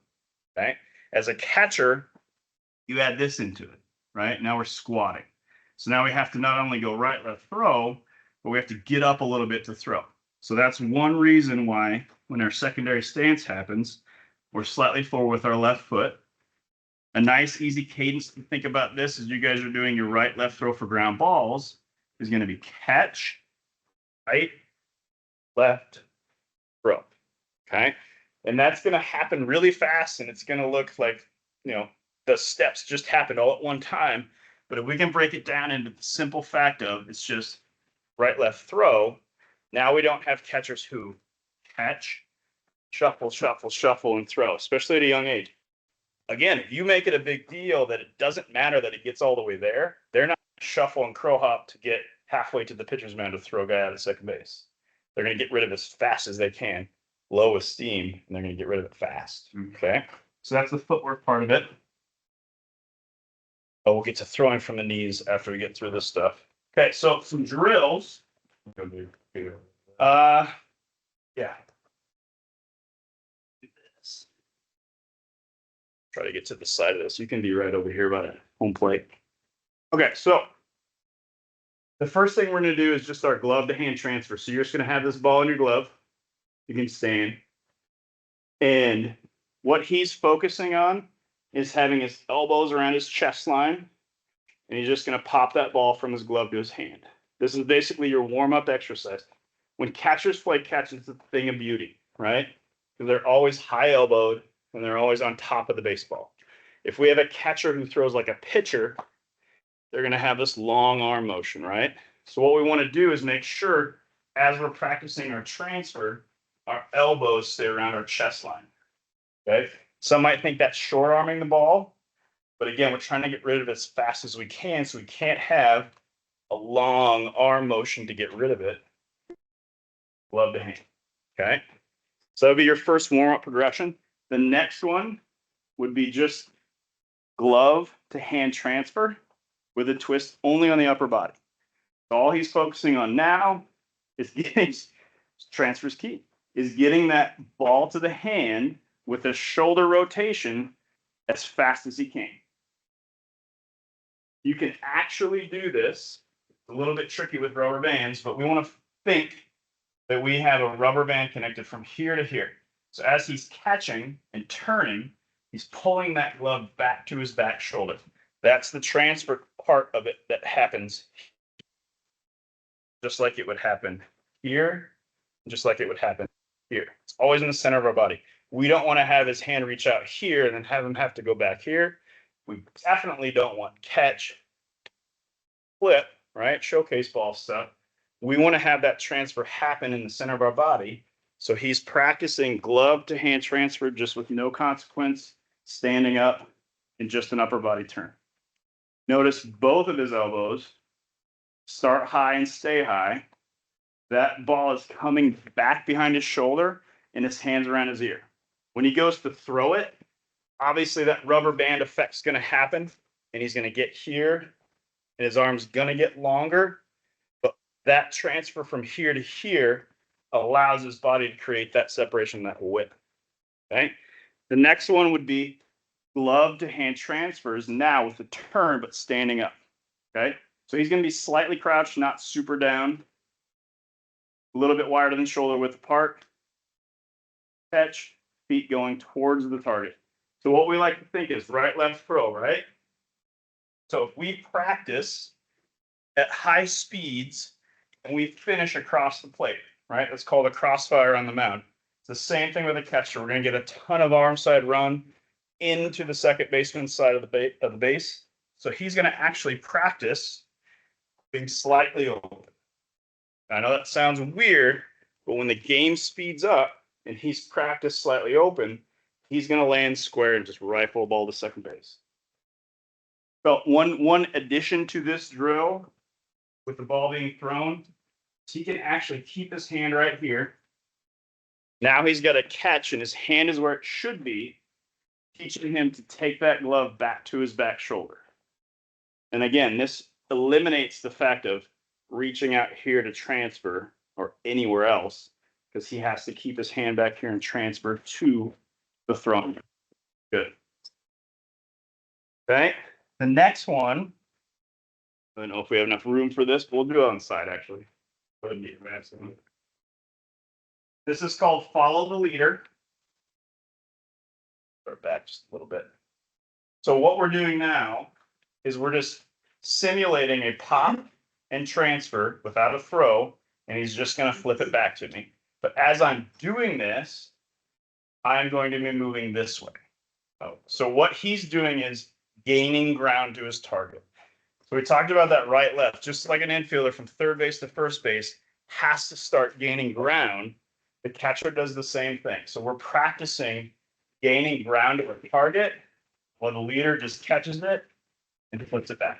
[SPEAKER 3] Okay, as a catcher, you add this into it. Right now we're squatting. So now we have to not only go right, left throw, but we have to get up a little bit to throw. So that's one reason why when our secondary stance happens, we're slightly forward with our left foot. A nice easy cadence to think about this as you guys are doing your right, left throw for ground balls is going to be catch, right, left, throw. Okay. And that's going to happen really fast, and it's going to look like, the steps just happened all at one time. But if we can break it down into the simple fact of it's just right, left, throw, now we don't have catchers who catch, shuffle, shuffle, shuffle, and throw, especially at a young age. Again, if you make it a big deal that it doesn't matter that it gets all the way there, they're not going to shuffle and crow hop to get halfway to the pitcher's mound to throw a guy out of second base. They're going to get rid of it as fast as they can, low esteem, and they're going to get rid of it fast. Okay, so that's the footwork part of it. Oh, we'll get to throwing from the knees after we get through this stuff. Okay, so some drills. Yeah. Do this. Try to get to the side of this. You can be right over here by the home plate. Okay, so the first thing we're going to do is just our glove to hand transfer. So you're just going to have this ball in your glove. You can stand. And what he's focusing on is having his elbows around his chest line, and he's just going to pop that ball from his glove to his hand. This is basically your warm-up exercise. When catchers play catch, it's a thing of beauty, right? Because they're always high-elbowed, and they're always on top of the baseball. If we have a catcher who throws like a pitcher, they're going to have this long arm motion, right? So what we want to do is make sure, as we're practicing our transfer, our elbows stay around our chest line, okay? Some might think that's short arming the ball. But again, we're trying to get rid of it as fast as we can, so we can't have a long arm motion to get rid of it. Glove to hand. Okay. So that'll be your first warm-up progression. The next one would be just glove to hand transfer with a twist only on the upper body. So all he's focusing on now is getting transfer's key, is getting that ball to the hand with a shoulder rotation as fast as he can. You can actually do this. It's a little bit tricky with rubber bands, but we want to think that we have a rubber band connected from here to here. So as he's catching and turning, he's pulling that glove back to his back shoulder. That's the transfer part of it that happens just like it would happen here, just like it would happen here. It's always in the center of our body. We don't want to have his hand reach out here and then have him have to go back here. We definitely don't want catch, flip, right? Showcase ball stuff. We want to have that transfer happen in the center of our body. So he's practicing glove to hand transfer just with no consequence, standing up, and just an upper body turn. Notice both of his elbows start high and stay high. That ball is coming back behind his shoulder and his hands around his ear. When he goes to throw it, obviously that rubber band effect's going to happen and he's going to get here and his arm's going to get longer. But that transfer from here to here allows his body to create that separation, that width. Okay. The next one would be glove to hand transfers now with the turn, but standing up. Okay. So he's going to be slightly crouched, not super down, a little bit wider than shoulder width apart. Catch, feet going towards the target. So what we like to think is right, left, throw, right? So if we practice at high speeds and we finish across the plate, right? That's called a crossfire on the mound. It's the same thing with a catcher. We're going to get a ton of arm side run into the second baseman's side of the base. So he's going to actually practice being slightly open. I know that sounds weird, but when the game speeds up and he's practiced slightly open, he's going to land square and just rifle a ball to second base. But one addition to this drill with the ball being thrown, he can actually keep his hand right here. Now he's got a catch and his hand is where it should be, teaching him to take that glove back to his back shoulder. And again, this eliminates the fact of reaching out here to transfer or anywhere else because he has to keep his hand back here and transfer to the throwing. Good. Okay. The next one, I don't know if we have enough room for this, but we'll do it on the side actually. This is called follow the leader. Start back just a little bit. So what we're doing now is we're just simulating a pop and transfer without a throw, and he's just going to flip it back to me. But as I'm doing this, I'm going to be moving this way. Oh, so what he's doing is gaining ground to his target. So we talked about that right left, just like an infielder from third base to first base has to start gaining ground. The catcher does the same thing. So we're practicing gaining ground to a target while the leader just catches it and flips it back.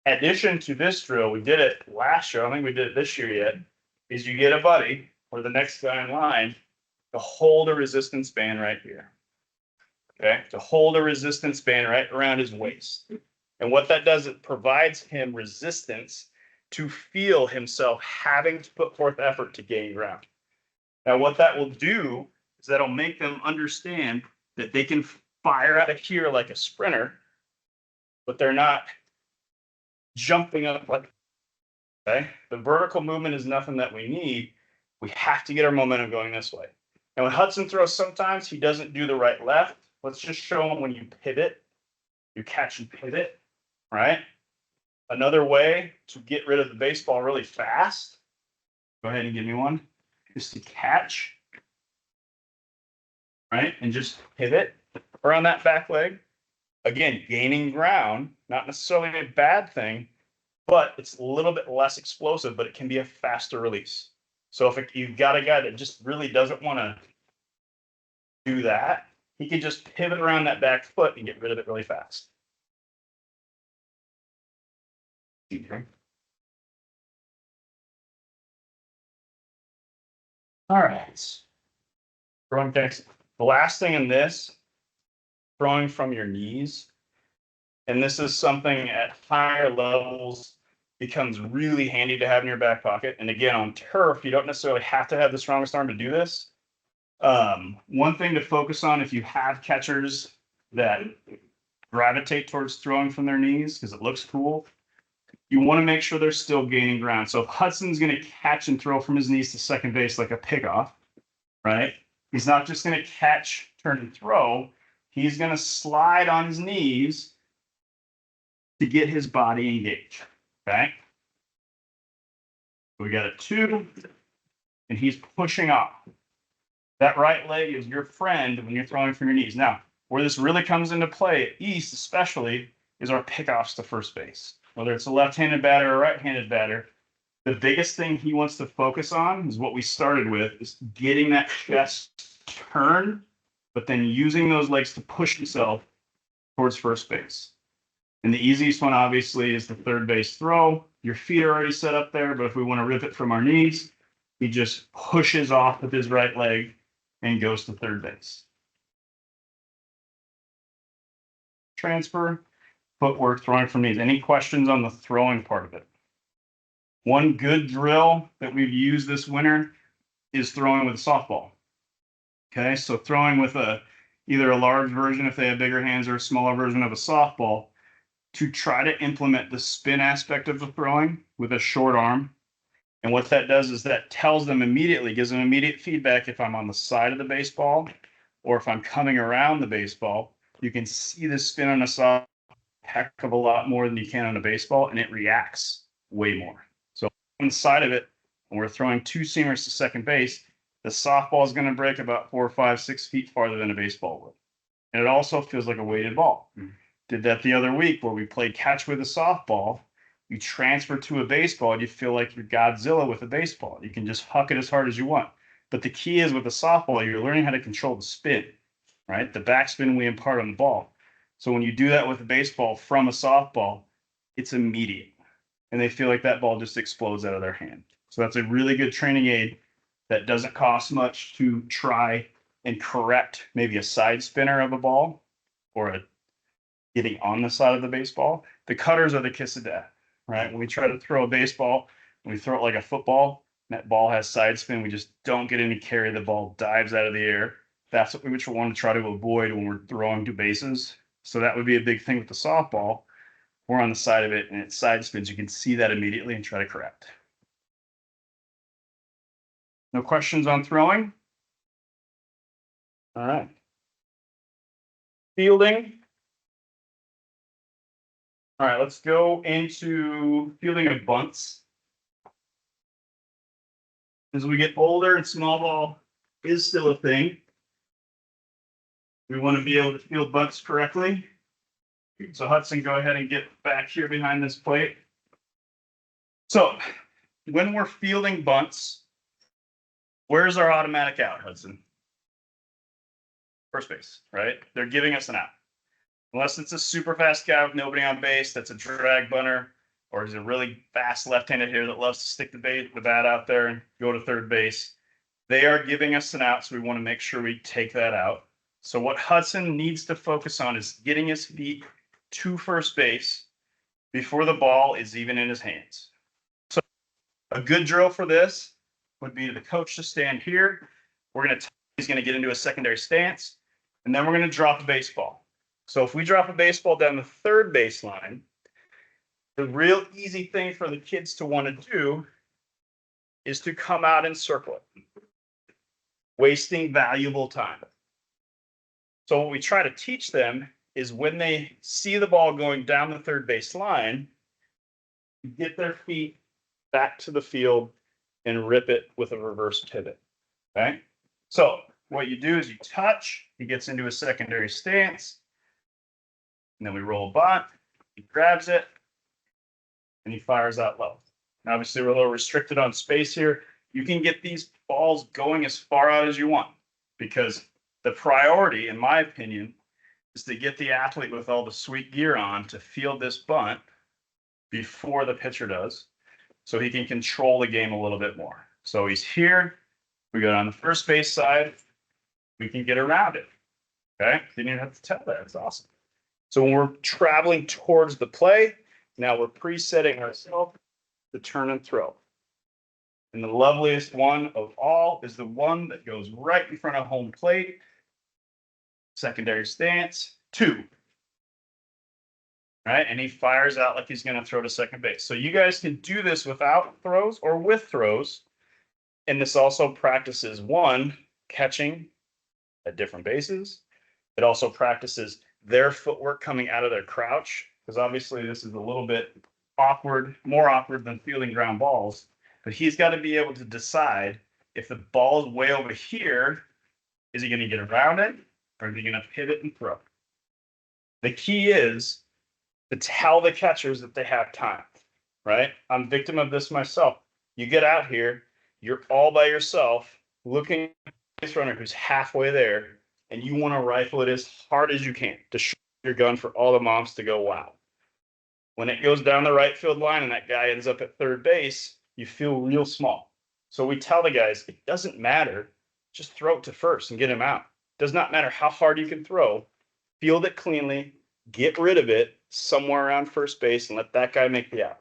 [SPEAKER 3] Addition to this drill, we did it last year, I don't think we did it this year yet, is you get a buddy or the next guy in line to hold a resistance band right here. Okay, to hold a resistance band right around his waist. And what that does, it provides him resistance to feel himself having to put forth effort to gain ground. Now, what that will do is that'll make them understand that they can fire out of here like a sprinter, but they're not jumping up like, okay? The vertical movement is nothing that we need. We have to get our momentum going this way. And when Hudson throws, sometimes he doesn't do the right left. Let's just show him when you pivot, you catch and pivot, right? Another way to get rid of the baseball really fast, go ahead and give me one, is to catch, right? And just pivot around that back leg. Again, gaining ground, not necessarily a bad thing, but it's a little bit less explosive, but it can be a faster release. So if you've got a guy that just really doesn't want to do that, he could just pivot around that back foot and get rid of it really fast. Okay. All right. Throwing kicks. The last thing in this, throwing from your knees. And this is something at higher levels becomes really handy to have in your back pocket. And again, on turf, you don't necessarily have to have the strongest arm to do this. One thing to focus on if you have catchers that gravitate towards throwing from their knees because it looks cool, you want to make sure they're still gaining ground. So if Hudson's going to catch and throw from his knees to second base like a pickoff, right? He's not just going to catch, turn, and throw. He's going to slide on his knees to get his body engaged. Okay. We got a 2, and he's pushing off. That right leg is your friend when you're throwing from your knees. Now, where this really comes into play, at East especially, is our pickoffs to first base. Whether it's a left-handed batter or a right-handed batter, the biggest thing he wants to focus on is what we started with, is getting that chest turned, but then using those legs to push himself towards first base. And the easiest one, obviously, is the third base throw. Your feet are already set up there, but if we want to rip it from our knees, he just pushes off with his right leg and goes to third base. Transfer, footwork, throwing from knees. Any questions on the throwing part of it? One good drill that we've used this winter is throwing with a softball. Okay, so throwing with either a large version if they have bigger hands or a smaller version of a softball to try to implement the spin aspect of the throwing with a short arm. And what that does is that tells them immediately, gives them immediate feedback if I'm on the side of the baseball or if I'm coming around the baseball. You can see the spin on a softball heck of a lot more than you can on a baseball, and it reacts way more. So on the side of it, when we're throwing 2 seamers to second base, the softball is going to break about 4, 5, 6 feet farther than a baseball would. And it also feels like a weighted ball. Did that the other week where we played catch with a softball. You transfer to a baseball, and you feel like you're Godzilla with a baseball. You can just huck it as hard as you want. But the key is with a softball, you're learning how to control the spin, right? The backspin we impart on the ball. So when you do that with a baseball from a softball, it's immediate. And they feel like that ball just explodes out of their hand. So that's a really good training aid that doesn't cost much to try and correct maybe a side spinner of a ball or a getting on the side of the baseball. The cutters are the kiss of death, right? When we try to throw a baseball, when we throw it like a football, and that ball has side spin, we just don't get any carry. The ball dives out of the air. That's what we want to try to avoid when we're throwing 2 bases. So that would be a big thing with the softball. We're on the side of it and it side spins. You can see that immediately and try to correct. No questions on throwing? All right. Fielding. All right, let's go into fielding of bunts. As we get older and small ball is still a thing, we want to be able to field bunts correctly. So Hudson, go ahead and get back here behind this plate. So when we're fielding bunts, where's our automatic out, Hudson? First base, right? They're giving us an out. Unless it's a super fast guy with nobody on base, that's a drag bunter, or is a really fast left-handed hitter that loves to stick the bat out there and go to third base. They are giving us an out, so we want to make sure we take that out. So what Hudson needs to focus on is getting his feet to first base before the ball is even in his hands. So a good drill for this would be the coach to stand here. He's going to get into a secondary stance, and then we're going to drop a baseball. So if we drop a baseball down the third baseline, the real easy thing for the kids to want to do is to come out and circle it, wasting valuable time. So what we try to teach them is when they see the ball going down the third base line, get their feet back to the field and rip it with a reverse pivot. Okay. So what you do is you touch, he gets into a secondary stance, and then we roll a bunt, he grabs it, and he fires out low. Now, obviously, we're a little restricted on space here. You can get these balls going as far out as you want because The priority, in my opinion, is to get the athlete with all the sweet gear on to field this bunt before the pitcher does, so he can control the game a little bit more. So he's here. We go on the first base side. We can get around it. Okay. Didn't even have to tell that. It's awesome. So when we're traveling towards the play, now we're presetting ourselves to turn and throw. And the loveliest one of all is the one that goes right in front of home plate. Secondary stance, 2. Right? And he fires out like he's going to throw to second base. So you guys can do this without throws or with throws. And this also practices, 1, catching at different bases. It also practices their footwork coming out of their crouch, because obviously this is a little bit awkward, more awkward than fielding ground balls. But he's got to be able to decide if the ball's way over here, is he going to get around it or is he going to pivot and throw? The key is to tell the catchers that they have time, right? I'm a victim of this myself. You get out here, you're all by yourself looking at this runner who's halfway there, and you want to rifle it as hard as you can to shoot your gun for all the moms to go, wow. When it goes down the right field line and that guy ends up at third base, you feel real small. So we tell the guys, it doesn't matter. Just throw it to first and get him out. It does not matter how hard you can throw. Field it cleanly, get rid of it somewhere around first base and let that guy make the out.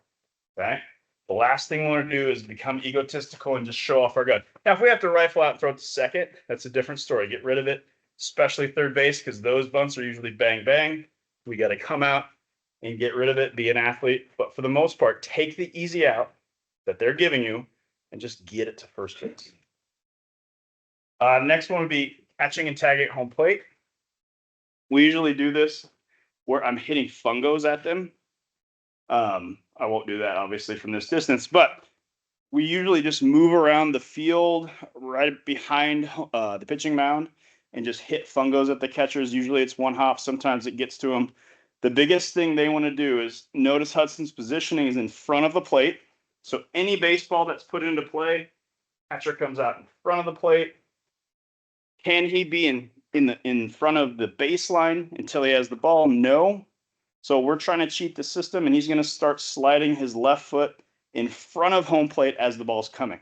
[SPEAKER 3] Okay? The last thing we want to do is become egotistical and just show off our gun. Now, if we have to rifle out and throw it to second, that's a different story. Get rid of it, especially third base, because those bunts are usually bang, bang. We got to come out and get rid of it, be an athlete. But for the most part, take the easy out that they're giving you and just get it to first base. Next one would be catching and tagging at home plate. We usually do this where I'm hitting fungos at them. I won't do that obviously from this distance, but we usually just move around the field right behind the pitching mound and just hit fungos at the catchers. Usually it's one hop. Sometimes it gets to them. The biggest thing they want to do is notice Hudson's positioning is in front of the plate. So any baseball that's put into play, catcher comes out in front of the plate. Can he be in front of the baseline until he has the ball? No. So we're trying to cheat the system, and he's going to start sliding his left foot in front of home plate as the ball's coming.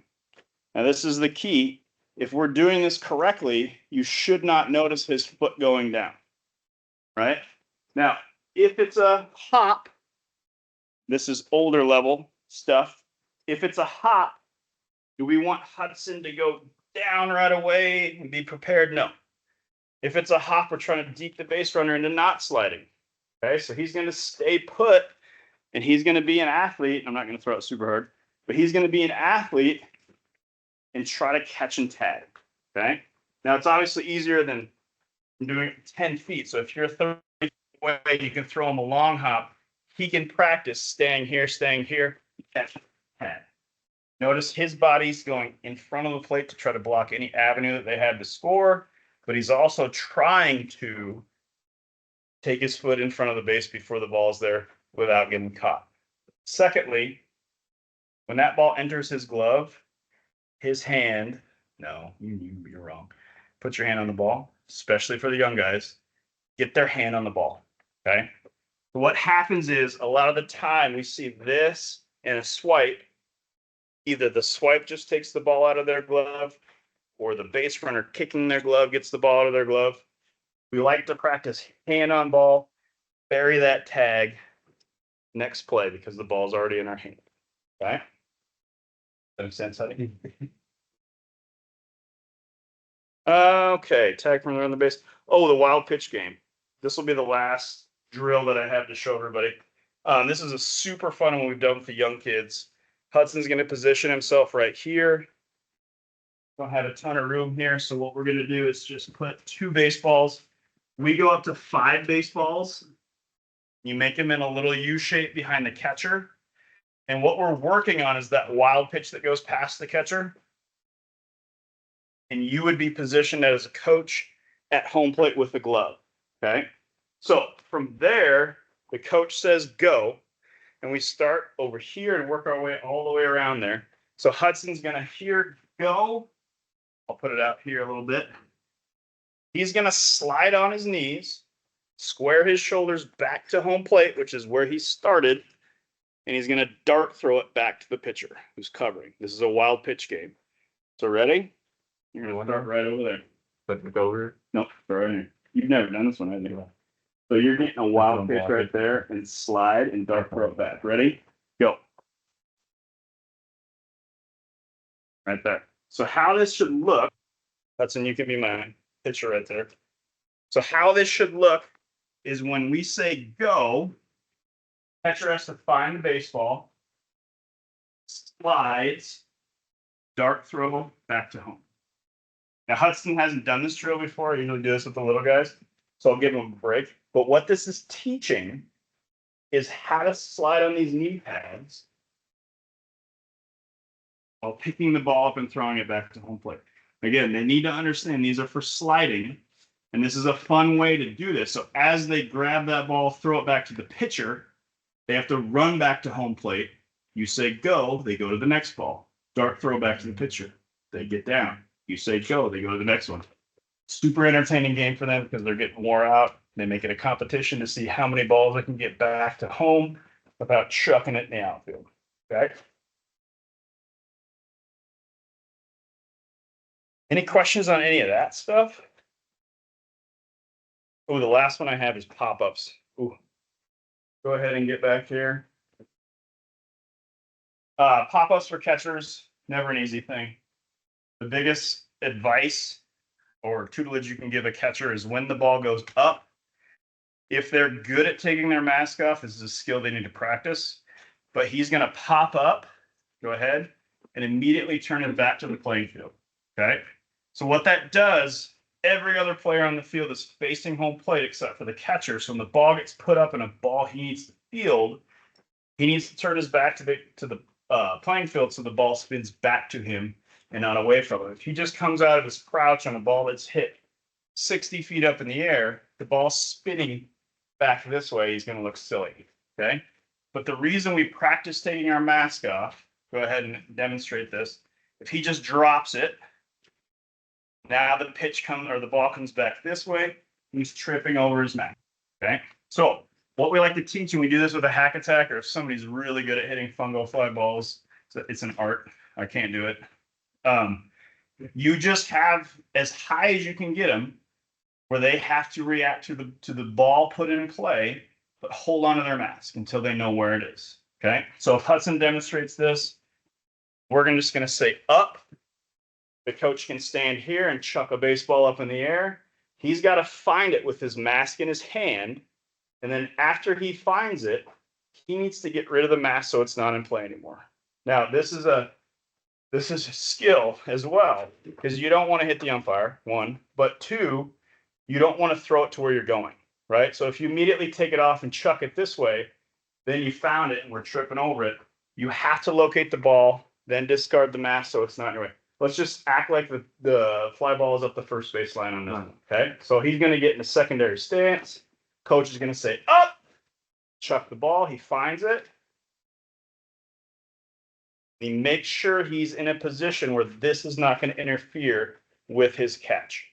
[SPEAKER 3] Now, this is the key. If we're doing this correctly, you should not notice his foot going down, right? Now, if it's a hop, this is older level stuff. If it's a hop, do we want Hudson to go down right away and be prepared? No. If it's a hop, we're trying to deke the base runner into not sliding. Okay, so he's going to stay put, and he's going to be an athlete. I'm not going to throw it super hard, but he's going to be an athlete and try to catch and tag. Okay, now it's obviously easier than doing it 10 feet. So if you're 30 feet away, you can throw him a long hop. He can practice staying here, catch and tag. Notice his body's going in front of the plate to try to block any avenue that they had to score, but he's also trying to take his foot in front of the base before the ball's there without getting caught. Secondly, when that ball enters his glove, his hand, no, you're wrong. Put your hand on the ball, especially for the young guys. Get their hand on the ball, okay? What happens is a lot of the time we see this and a swipe. Either the swipe just takes the ball out of their glove, or the base runner kicking their glove gets the ball out of their glove. We like to practice hand on ball, bury that tag, next play because the ball's already in our hand. Okay? That makes sense, honey? Okay, tag from around the base. Oh, the wild pitch game. This will be the last drill that I have to show everybody. This is a super fun one we've done with the young kids. Hudson's going to position himself right here. Don't have a ton of room here, so what we're going to do is just put 2 baseballs. We go up to 5 baseballs. You make them in a little U shape behind the catcher. And what we're working on is that wild pitch that goes past the catcher. And you would be positioned as a coach at home plate with the glove. Okay. So from there, the coach says go. And we start over here and work our way all the way around there. So Hudson's going to hear go. I'll put it out here a little bit. He's going to slide on his knees, square his shoulders back to home plate, which is where he started, and he's going to dart throw it back to the pitcher who's covering. This is a wild pitch game. So ready? You're going to start right over there.
[SPEAKER 2] Flip over.
[SPEAKER 3] Nope, right here. You've never done this one, have you? So you're getting a wild pitch right there and slide and dart throw it back. Ready? Go. Right there. So how this should look, Hudson, you can be my pitcher right there. So how this should look is when we say go, catcher has to find the baseball, slides, dart throw back to home. Now Hudson hasn't done this drill before. I usually do this with the little guys, so I'll give him a break. But what this is teaching is how to slide on these knee pads while picking the ball up and throwing it back to home plate. Again, they need to understand these are for sliding, and this is a fun way to do this. So as they grab that ball, throw it back to the pitcher, they have to run back to home plate. You say go, they go to the next ball. Dart throw back to the pitcher. They get down. You say go, they go to the next one. Super entertaining game for them because they're getting wore out. They make it a competition to see how many balls they can get back to home without chucking it in the outfield. Okay. Any questions on any of that stuff? Oh, the last one I have is pop-ups. Ooh. Go ahead and get back here. Pop-ups for catchers, never an easy thing. The biggest advice or tutelage you can give a catcher is when the ball goes up. If they're good at taking their mask off, this is a skill they need to practice. But he's going to pop up, go ahead, and immediately turn it back to the playing field. Okay? So what that does, every other player on the field is facing home plate except for the catcher. So when the ball gets put up in a ball he needs to field, he needs to turn his back to the playing field so the ball spins back to him and not away from him. If he just comes out of his crouch on a ball that's hit 60 feet up in the air, the ball spinning back this way, he's going to look silly. Okay? But the reason we practice taking our mask off, go ahead and demonstrate this. If he just drops it, now the pitch comes or the ball comes back this way, he's tripping over his mask. Okay? So what we like to teach, and we do this with a hack attack, or if somebody's really good at hitting fungo fly balls, it's an art. I can't do it. You just have as high as you can get them, where they have to react to the ball put in play, but hold on to their mask until they know where it is. Okay. So if Hudson demonstrates this, we're just going to say up. The coach can stand here and chuck a baseball up in the air. He's got to find it with his mask in his hand. And then after he finds it, he needs to get rid of the mask so it's not in play anymore. Now, this is a skill as well, because you don't want to hit the umpire, one, but two, you don't want to throw it to where you're going, right? So if you immediately take it off and chuck it this way, then you found it and we're tripping over it. You have to locate the ball, then discard the mask so it's not in your way. Let's just act like the fly ball is up the first base line on this one, okay? So he's going to get in a secondary stance. Coach is going to say up, chuck the ball. He finds it. He makes sure he's in a position where this is not going to interfere with his catch.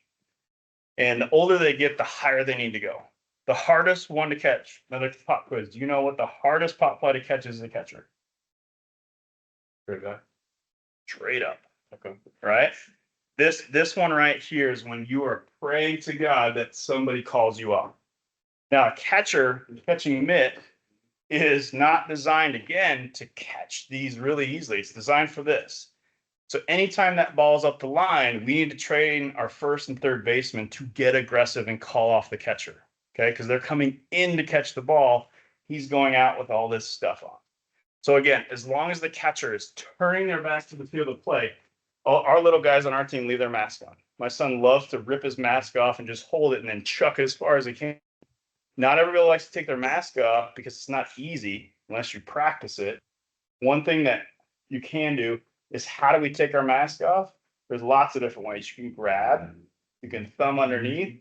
[SPEAKER 3] And the older they get, the higher they need to go. The hardest one to catch, another pop quiz. Do you know what the hardest pop fly to catch is as a catcher? Straight up. Okay. Right? This one right here is when you are praying to God that somebody calls you up. Now, a catcher, catching mitt, is not designed, again, to catch these really easily. It's designed for this. So anytime that ball's up the line, we need to train our first and third baseman to get aggressive and call off the catcher, okay? Because they're coming in to catch the ball. He's going out with all this stuff on. So again, as long as the catcher is turning their back to the field of play, our little guys on our team leave their mask on. My son loves to rip his mask off and just hold it and then chuck it as far as he can. Not everybody likes to take their mask off because it's not easy unless you practice it. One thing that you can do is, how do we take our mask off? There's lots of different ways. You can grab, you can thumb underneath,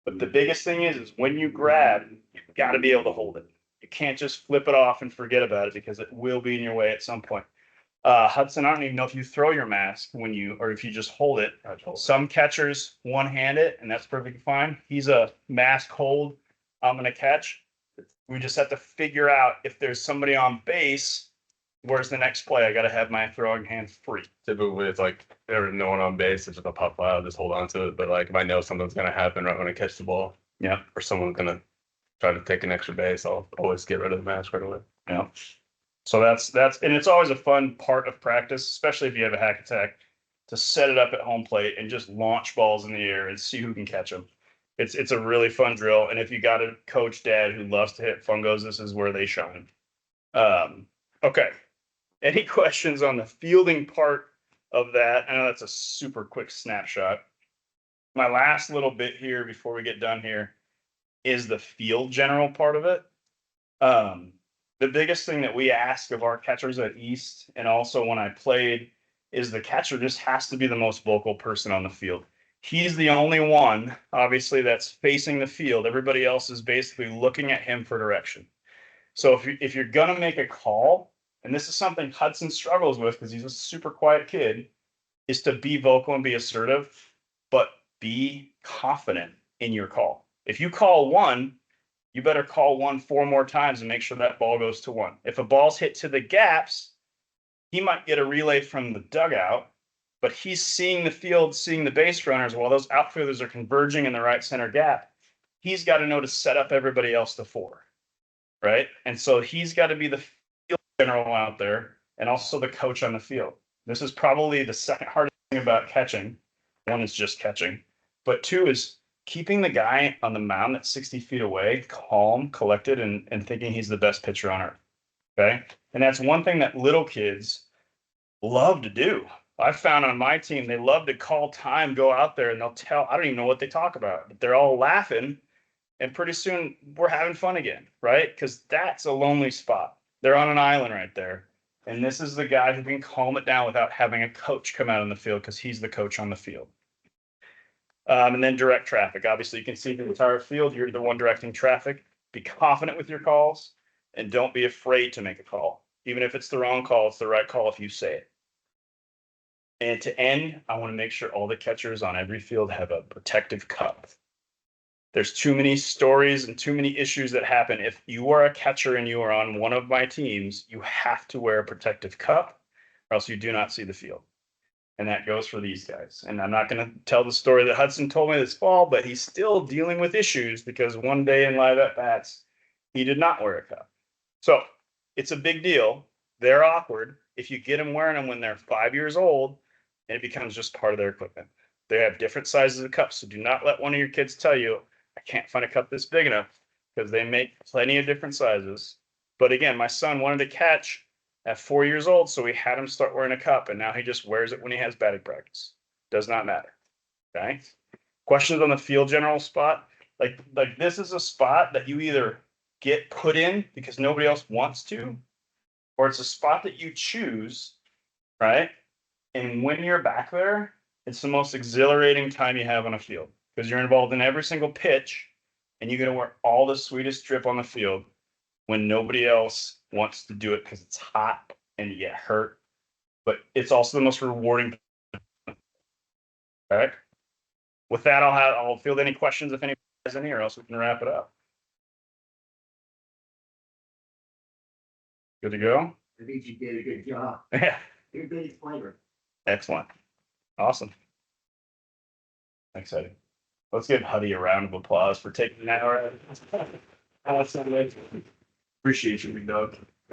[SPEAKER 3] but the biggest thing is when you grab, you've got to be able to hold it. You can't just flip it off and forget about it because it will be in your way at some point. Hudson, I don't even know if you throw your mask when you, or if you just hold it. Some catchers one-hand it, and that's perfectly fine. He's a mask hold. I'm gonna catch. We just have to figure out if there's somebody on base. Where's the next play? I gotta have my throwing hand free.
[SPEAKER 2] Typically, it's like there's no one on base. It's just a pop fly. I'll just hold on to it. But like if I know something's gonna happen right when I catch the ball,
[SPEAKER 3] Yeah.
[SPEAKER 2] or someone's gonna try to take an extra base, I'll always get rid of the mask right away.
[SPEAKER 3] Yeah. So that's, and it's always a fun part of practice, especially if you have a hack attack, to set it up at home plate and just launch balls in the air and see who can catch them. It's a really fun drill. And if you got a coach dad who loves to hit fungos, this is where they shine. Okay. Any questions on the fielding part of that? I know that's a super quick snapshot. My last little bit here before we get done here is the field general part of it. The biggest thing that we ask of our catchers at East, and also when I played, is the catcher just has to be the most vocal person on the field. He's the only one, obviously, that's facing the field. Everybody else is basically looking at him for direction. So if you're gonna make a call, and this is something Hudson struggles with because he's a super quiet kid, is to be vocal and be assertive, but be confident in your call. If you call one, you better call one 4 more times and make sure that ball goes to one. If a ball's hit to the gaps, he might get a relay from the dugout, but he's seeing the field, seeing the base runners while those outfielders are converging in the right center gap. He's got to know to set up everybody else to 4, right? And so he's got to be the field general out there and also the coach on the field. This is probably the second hardest thing about catching. One is just catching, but 2 is keeping the guy on the mound that's 60 feet away, calm, collected, and thinking he's the best pitcher on earth. Okay. And that's one thing that little kids love to do. I found on my team, they love to call time, go out there, and they'll tell, I don't even know what they talk about, but they're all laughing. And pretty soon we're having fun again, right? Because that's a lonely spot. They're on an island right there. And this is the guy who can calm it down without having a coach come out on the field because he's the coach on the field. And then direct traffic. Obviously, you can see the entire field. You're the one directing traffic. Be confident with your calls and don't be afraid to make a call. Even if it's the wrong call, it's the right call if you say it. And to end, I want to make sure all the catchers on every field have a protective cup. There's too many stories and too many issues that happen. If you are a catcher and you are on one of my teams, you have to wear a protective cup or else you do not see the field. And that goes for these guys. And I'm not going to tell the story that Hudson told me this fall, but he's still dealing with issues because one day in live at bats, he did not wear a cup. So it's a big deal. They're awkward. If you get them wearing them when they're 5 years old, and it becomes just part of their equipment. They have different sizes of cups. So do not let one of your kids tell you, I can't find a cup this big enough, because they make plenty of different sizes. But again, my son wanted to catch at 4 years old, so we had him start wearing a cup, and now he just wears it when he has batting practice. Does not matter. Okay. Questions on the field general spot? Like this is a spot that you either get put in because nobody else wants to, or it's a spot that you choose, right? And when you're back there, it's the most exhilarating time you have on a field because you're involved in every single pitch, and you're going to wear all the sweetest drip on the field when nobody else wants to do it because it's hot and you get hurt. But it's also the most rewarding. All right. With that, I'll field any questions if anybody has any, or else we can wrap it up. Good to go?
[SPEAKER 4] I think you did a good job.
[SPEAKER 3] Yeah.
[SPEAKER 4] You're a good explainer.
[SPEAKER 3] Excellent. Awesome. Exciting. Let's give Huddy a round of applause for taking an hour. Appreciate you, big dog.